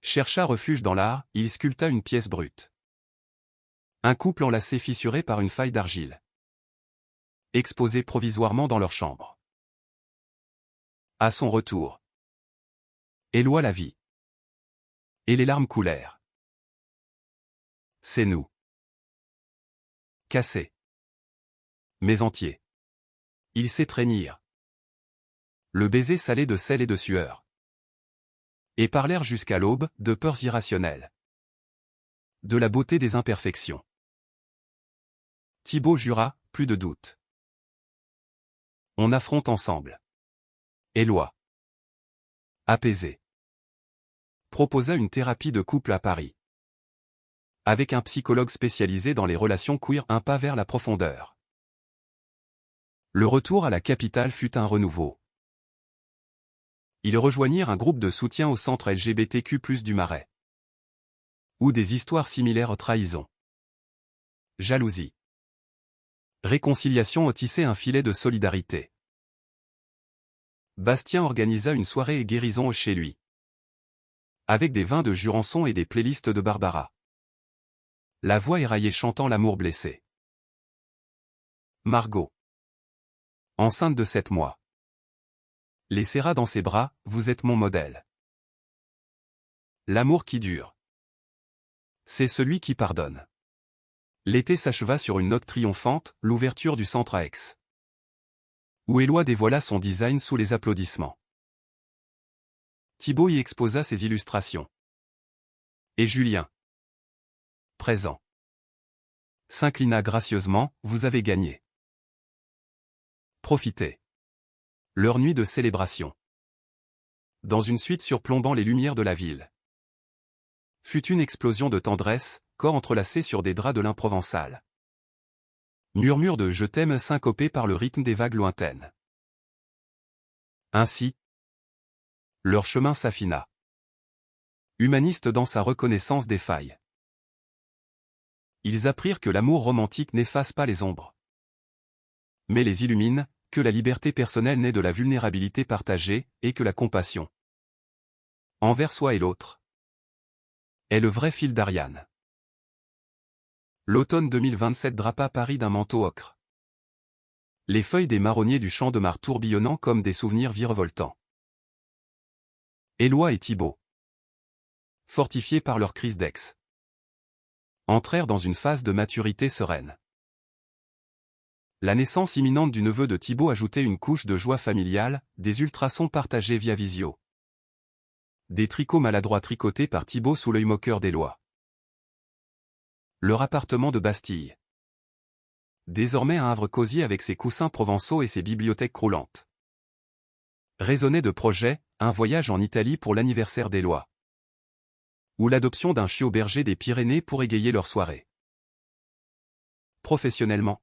Chercha refuge dans l'art, il sculpta une pièce brute. Un couple enlacé fissuré par une faille d'argile. Exposé provisoirement dans leur chambre. À son retour. Éloi la vit. Et les larmes coulèrent. C'est nous. Cassés. Mais entiers. Ils s'étreignirent. Le baiser salé de sel et de sueur. Et parlèrent jusqu'à l'aube, de peurs irrationnelles. De la beauté des imperfections. Thibaut jura, plus de doute. On affronte ensemble. Éloi. Apaisé. Proposa une thérapie de couple à Paris. Avec un psychologue spécialisé dans les relations queer, un pas vers la profondeur. Le retour à la capitale fut un renouveau. Ils rejoignirent un groupe de soutien au centre LGBTQ+ du Marais. Où des histoires similaires trahison. Jalousie. Réconciliation tissaient un filet de solidarité. Bastien organisa une soirée et guérison chez lui. Avec des vins de Jurançon et des playlists de Barbara. La voix éraillée chantant l'amour blessé. Margot. Enceinte de 7 mois. Les serra dans ses bras, vous êtes mon modèle. L'amour qui dure. C'est celui qui pardonne. L'été s'acheva sur une note triomphante, l'ouverture du centre à Aix. Où Éloi dévoila son design sous les applaudissements. Thibaut y exposa ses illustrations. Et Julien, présent, s'inclina gracieusement, vous avez gagné. Profitez. Leur nuit de célébration. Dans une suite surplombant les lumières de la ville. Fut une explosion de tendresse, corps entrelacés sur des draps de lin provençal. Murmure de je t'aime syncopé par le rythme des vagues lointaines. Ainsi, leur chemin s'affina. Humaniste dans sa reconnaissance des failles. Ils apprirent que l'amour romantique n'efface pas les ombres, mais les illumine, que la liberté personnelle naît de la vulnérabilité partagée, et que la compassion envers soi et l'autre est le vrai fil d'Ariane. L'automne 2027 drapa Paris d'un manteau ocre. Les feuilles des marronniers du champ de Mars tourbillonnant comme des souvenirs virevoltants. Éloi et Thibaut, fortifiés par leur crise d'ex, entrèrent dans une phase de maturité sereine. La naissance imminente du neveu de Thibaut ajoutait une couche de joie familiale, des ultrasons partagés via Visio. Des tricots maladroits tricotés par Thibaut sous l'œil moqueur d'Éloi. Leur appartement de Bastille. Désormais un havre cosy avec ses coussins provençaux et ses bibliothèques croulantes. Résonnait de projets, un voyage en Italie pour l'anniversaire d'Éloi. Ou l'adoption d'un chiot berger des Pyrénées pour égayer leur soirée. Professionnellement,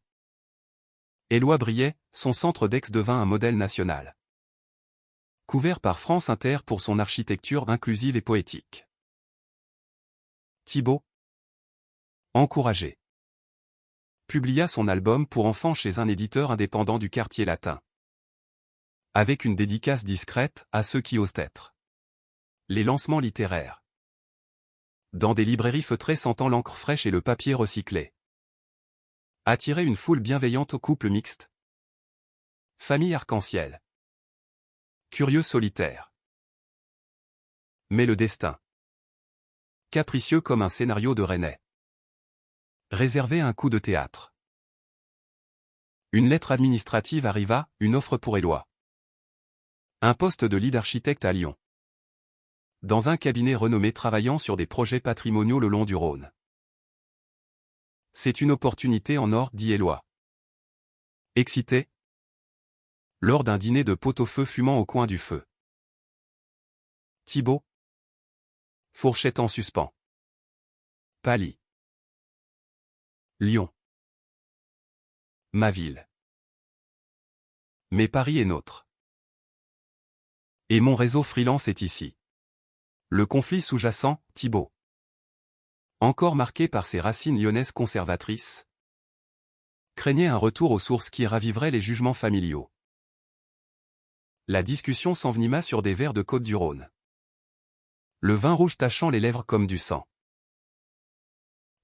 Éloi brillait, son centre d'Aix devint un modèle national. Couvert par France Inter pour son architecture inclusive et poétique. Thibaut, encouragé, publia son album pour enfants chez un éditeur indépendant du quartier latin. Avec une dédicace discrète à ceux qui osent être. Les lancements littéraires. Dans des librairies feutrées sentant l'encre fraîche et le papier recyclé. Attirer une foule bienveillante au couple mixte. Famille arc-en-ciel. Curieux solitaire. Mais le destin. Capricieux comme un scénario de René. Réservé à un coup de théâtre. Une lettre administrative arriva, une offre pour Éloi. Un poste de lead architecte à Lyon. Dans un cabinet renommé travaillant sur des projets patrimoniaux le long du Rhône. C'est une opportunité en or, dit Éloi. Excité. Lors d'un dîner de pot-au-feu fumant au coin du feu. Thibaut. Fourchette en suspens. Pâli. Lyon. Ma ville. Mais Paris est nôtre. Et mon réseau freelance est ici. Le conflit sous-jacent, Thibaut. Encore marqué par ses racines lyonnaises conservatrices, craignait un retour aux sources qui raviverait les jugements familiaux. La discussion s'envenima sur des verres de Côte-du-Rhône. Le vin rouge tachant les lèvres comme du sang.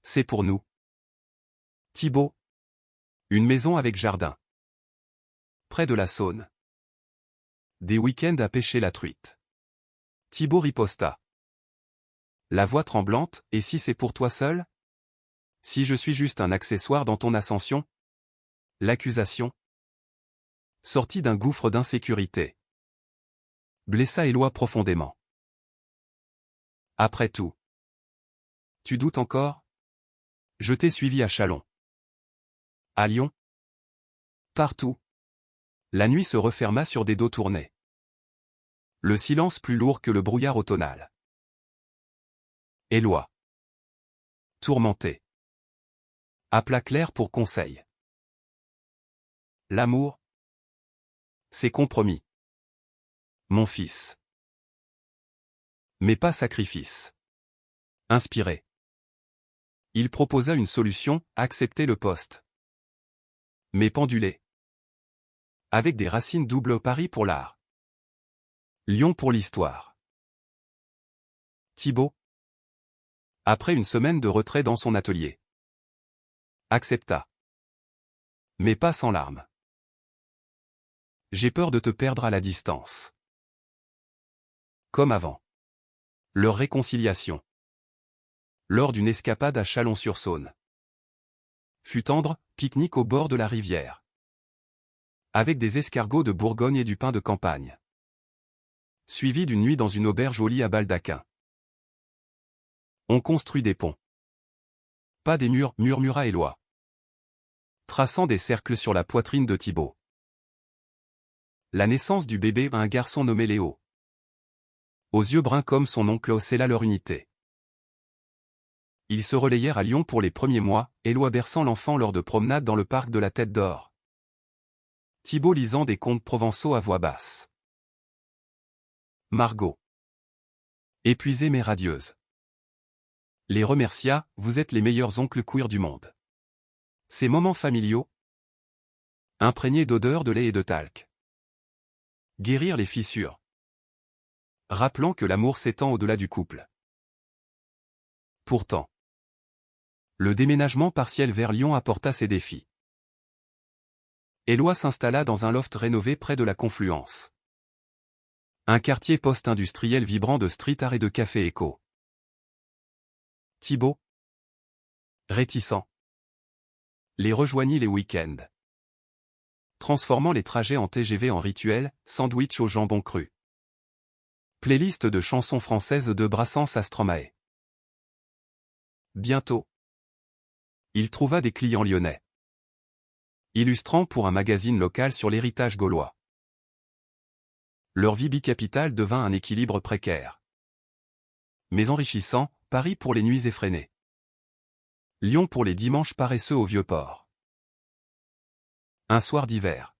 C'est pour nous. Thibaut. Une maison avec jardin. Près de la Saône. Des week-ends à pêcher la truite. Thibaut riposta. La voix tremblante, et si c'est pour toi seul? Si je suis juste un accessoire dans ton ascension? L'accusation, sortie d'un gouffre d'insécurité, blessa Éloi profondément. Après tout. Tu doutes encore? Je t'ai suivi à Châlons. À Lyon? Partout. La nuit se referma sur des dos tournés. Le silence plus lourd que le brouillard automnal. Éloi. Tourmenté. Appela clair pour conseil. L'amour, c'est compromis. Mon fils. Mais pas sacrifice. Inspiré. Il proposa une solution, accepter le poste. Mais pendulé. Avec des racines doubles Paris pour l'art. Lyon pour l'histoire. Thibaut. Après une semaine de retrait dans son atelier. Accepta. Mais pas sans larmes. J'ai peur de te perdre à la distance. Comme avant. Leur réconciliation. Lors d'une escapade à Chalon-sur-Saône. Fut tendre, pique-nique au bord de la rivière. Avec des escargots de Bourgogne et du pain de campagne. Suivi d'une nuit dans une auberge au lit à baldaquin. On construit des ponts. Pas des murs, murmura Éloi. Traçant des cercles sur la poitrine de Thibaut. La naissance du bébé à un garçon nommé Léo. Aux yeux bruns comme son oncle scella leur unité. Ils se relayèrent à Lyon pour les premiers mois, Éloi berçant l'enfant lors de promenades dans le parc de la Tête d'Or. Thibaut lisant des contes provençaux à voix basse. Margot. Épuisée mais radieuse. Les remercia, vous êtes les meilleurs oncles queer du monde. Ces moments familiaux, imprégnés d'odeurs de lait et de talc. Guérir les fissures. Rappelant que l'amour s'étend au-delà du couple. Pourtant, le déménagement partiel vers Lyon apporta ses défis. Éloi s'installa dans un loft rénové près de la Confluence. Un quartier post-industriel vibrant de street art et de café éco. Thibaut, réticent, les rejoignit les week-ends, transformant les trajets en TGV en rituel, sandwich au jambon cru. Playlist de chansons françaises de Brassens à Stromae. Bientôt, il trouva des clients lyonnais, illustrant pour un magazine local sur l'héritage gaulois. Leur vie bicapitale devint un équilibre précaire. Mais enrichissant, Paris pour les nuits effrénées. Lyon pour les dimanches paresseux au Vieux-Port. Un soir d'hiver.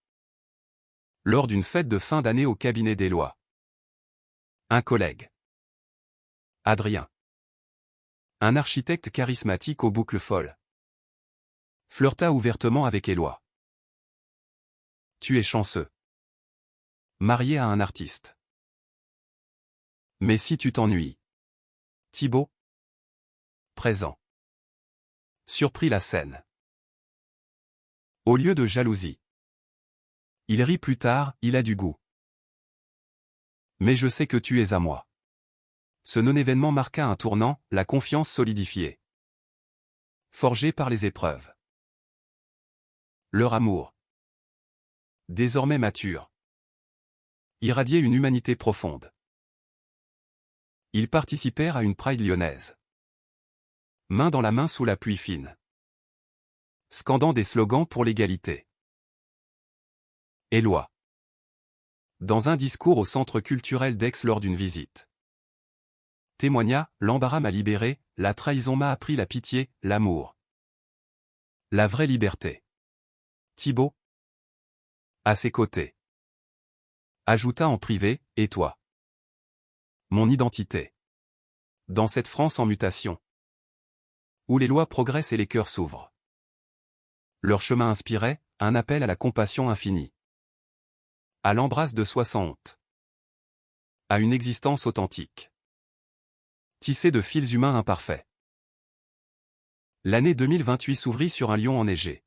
Lors d'une fête de fin d'année au cabinet d'Éloi. Un collègue. Adrien. Un architecte charismatique aux boucles folles. Flirta ouvertement avec Éloi. Tu es chanceux. Marié à un artiste. Mais si tu t'ennuies. Thibaut. Présent. Surprit la scène. Au lieu de jalousie. Il rit plus tard, il a du goût. Mais je sais que tu es à moi. Ce non-événement marqua un tournant, la confiance solidifiée. Forgée par les épreuves. Leur amour. Désormais mature. Irradiait une humanité profonde. Ils participèrent à une Pride lyonnaise. Main dans la main sous la pluie fine. Scandant des slogans pour l'égalité. Éloi. Dans un discours au centre culturel d'Aix lors d'une visite. Témoigna, l'embarras m'a libéré, la trahison m'a appris la pitié, l'amour. La vraie liberté. Thibaut. À ses côtés. Ajouta en privé, et toi. Mon identité. Dans cette France en mutation. Où les lois progressent et les cœurs s'ouvrent. Leur chemin inspirait, un appel à la compassion infinie. À l'embrasse de soi sans honte. À une existence authentique. Tissée de fils humains imparfaits. L'année 2028 s'ouvrit sur un Lyon enneigé.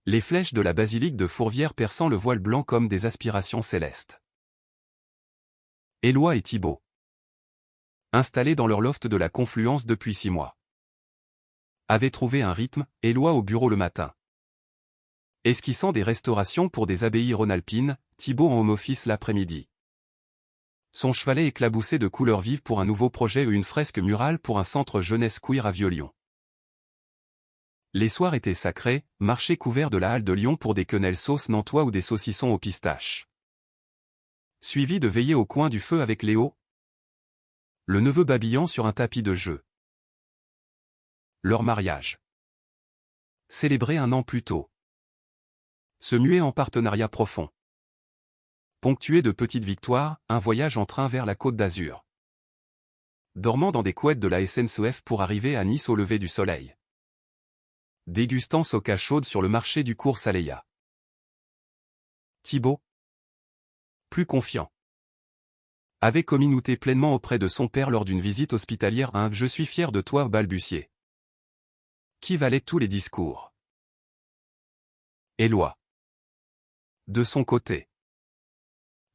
Les flèches de la basilique de Fourvière perçant le voile blanc comme des aspirations célestes. Éloi et Thibaut. Installés dans leur loft de la Confluence depuis 6 mois. Avaient trouvé un rythme, Éloi au bureau le matin. Esquissant des restaurations pour des abbayes rhône-alpines, Thibaut en home office l'après-midi. Son chevalet éclaboussé de couleurs vives pour un nouveau projet ou une fresque murale pour un centre jeunesse queer à Vieux-Lyon. Les soirs étaient sacrés, marché couvert de la halle de Lyon pour des quenelles sauce nantois ou des saucissons aux pistaches. Suivi de veiller au coin du feu avec Léo, le neveu babillant sur un tapis de jeu. Leur mariage. Célébré 1 an plus tôt. Se muer en partenariat profond. Ponctué de petites victoires, un voyage en train vers la Côte d'Azur. Dormant dans des couettes de la SNCF pour arriver à Nice au lever du soleil. Dégustant soca chaude sur le marché du cours Saléya. Thibaut. Plus confiant. Avait communauté pleinement auprès de son père lors d'une visite hospitalière un « Je suis fier de toi » balbutié. Qui valait tous les discours. Éloi. De son côté.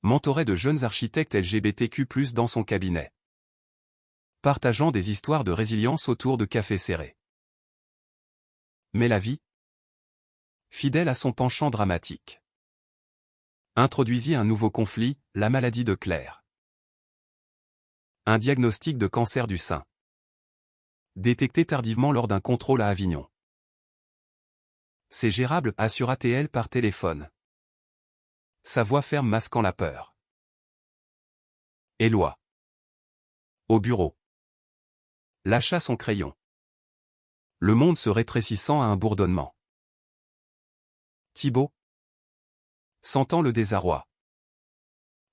Mentorait de jeunes architectes LGBTQ+, dans son cabinet. Partageant des histoires de résilience autour de cafés serrés. Mais la vie, fidèle à son penchant dramatique, introduisit un nouveau conflit, la maladie de Claire. Un diagnostic de cancer du sein. Détecté tardivement lors d'un contrôle à Avignon. C'est gérable, assura-t-elle par téléphone. Sa voix ferme masquant la peur. Éloi. Au bureau. lâcha son crayon. Le monde se rétrécissant à un bourdonnement. Thibaut, sentant le désarroi,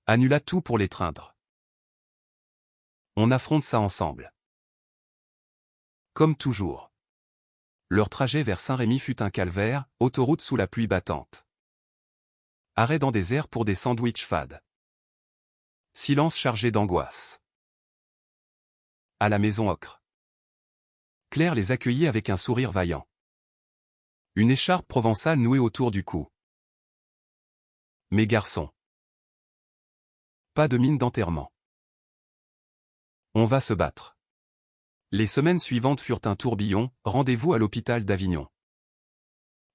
annula tout pour l'étreindre. On affronte ça ensemble. Comme toujours. Leur trajet vers Saint-Rémy fut un calvaire, autoroute sous la pluie battante. Arrêt dans des airs pour des sandwichs fades. Silence chargé d'angoisse. À la maison ocre. Claire les accueillit avec un sourire vaillant. Une écharpe provençale nouée autour du cou. Mes garçons. Pas de mine d'enterrement. On va se battre. Les semaines suivantes furent un tourbillon, rendez-vous à l'hôpital d'Avignon.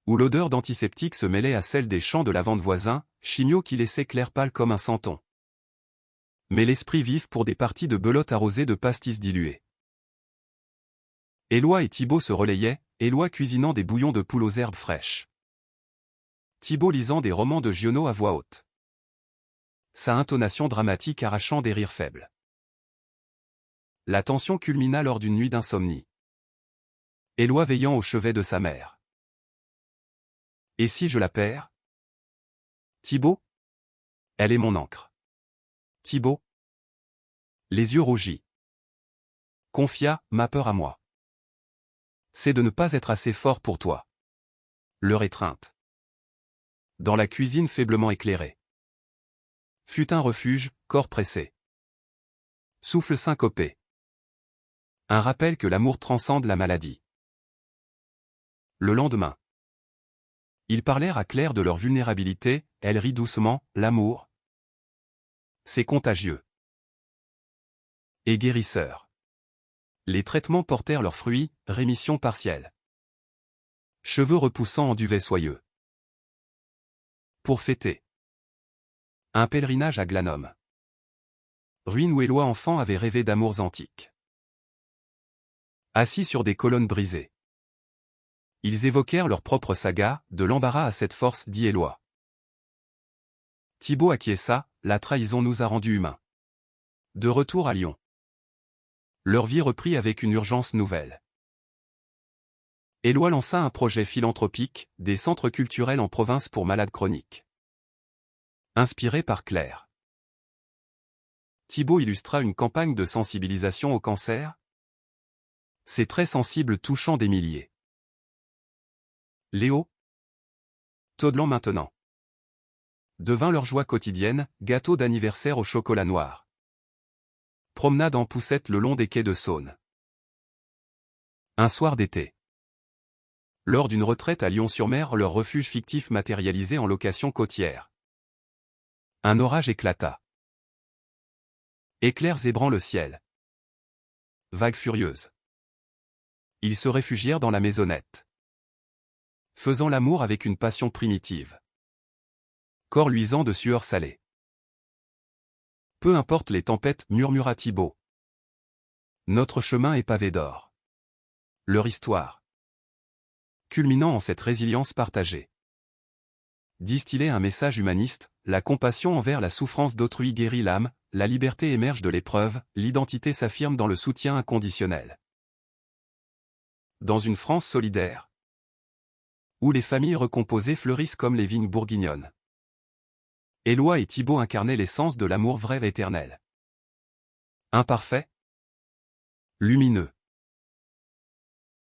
Où l'odeur d'antiseptique se mêlait à celle des champs de lavande voisins, chimio qui laissait Claire pâle comme un santon. Mais l'esprit vif pour des parties de belote arrosées de pastis dilués. Éloi et Thibaut se relayaient, Éloi cuisinant des bouillons de poule aux herbes fraîches. Thibaut lisant des romans de Giono à voix haute. Sa intonation dramatique arrachant des rires faibles. La tension culmina lors d'une nuit d'insomnie. Éloi veillant au chevet de sa mère. Et si je la perds? Thibaut? Elle est mon encre. Thibaut? Les yeux rougis. Confia, ma peur à moi. C'est de ne pas être assez fort pour toi. Leur étreinte. Dans la cuisine faiblement éclairée. Fut un refuge, corps pressé. Souffle syncopé. Un rappel que l'amour transcende la maladie. Le lendemain. Ils parlèrent à Claire de leur vulnérabilité, elle rit doucement, l'amour. C'est contagieux. Et guérisseur. Les traitements portèrent leurs fruits, rémission partielle. Cheveux repoussants en duvet soyeux. Pour fêter. Un pèlerinage à Glanum. Ruine où Éloi enfant avait rêvé d'amours antiques. Assis sur des colonnes brisées. Ils évoquèrent leur propre saga, de l'embarras à cette force, dit Éloi. Thibaut acquiesça, la trahison nous a rendus humains. De retour à Lyon. Leur vie reprit avec une urgence nouvelle. Éloi lança un projet philanthropique, des centres culturels en province pour malades chroniques. Inspiré par Claire. Thibaut illustra une campagne de sensibilisation au cancer. C'est très sensible touchant des milliers. Léo. Todelant maintenant. Devint leur joie quotidienne, gâteau d'anniversaire au chocolat noir. Promenade en poussette le long des quais de Saône. Un soir d'été. Lors d'une retraite à Lyon-sur-Mer, leur refuge fictif matérialisé en location côtière. Un orage éclata. Éclairs zébrant le ciel. Vagues furieuses. Ils se réfugièrent dans la maisonnette. Faisant l'amour avec une passion primitive. Corps luisant de sueur salée. Peu importe les tempêtes, murmura Thibaut. Notre chemin est pavé d'or. Leur histoire. Culminant en cette résilience partagée. Distiller un message humaniste, la compassion envers la souffrance d'autrui guérit l'âme, la liberté émerge de l'épreuve, l'identité s'affirme dans le soutien inconditionnel. Dans une France solidaire. Où les familles recomposées fleurissent comme les vignes bourguignonnes. Éloi et Thibaut incarnaient l'essence de l'amour vrai et éternel. Imparfait. Lumineux.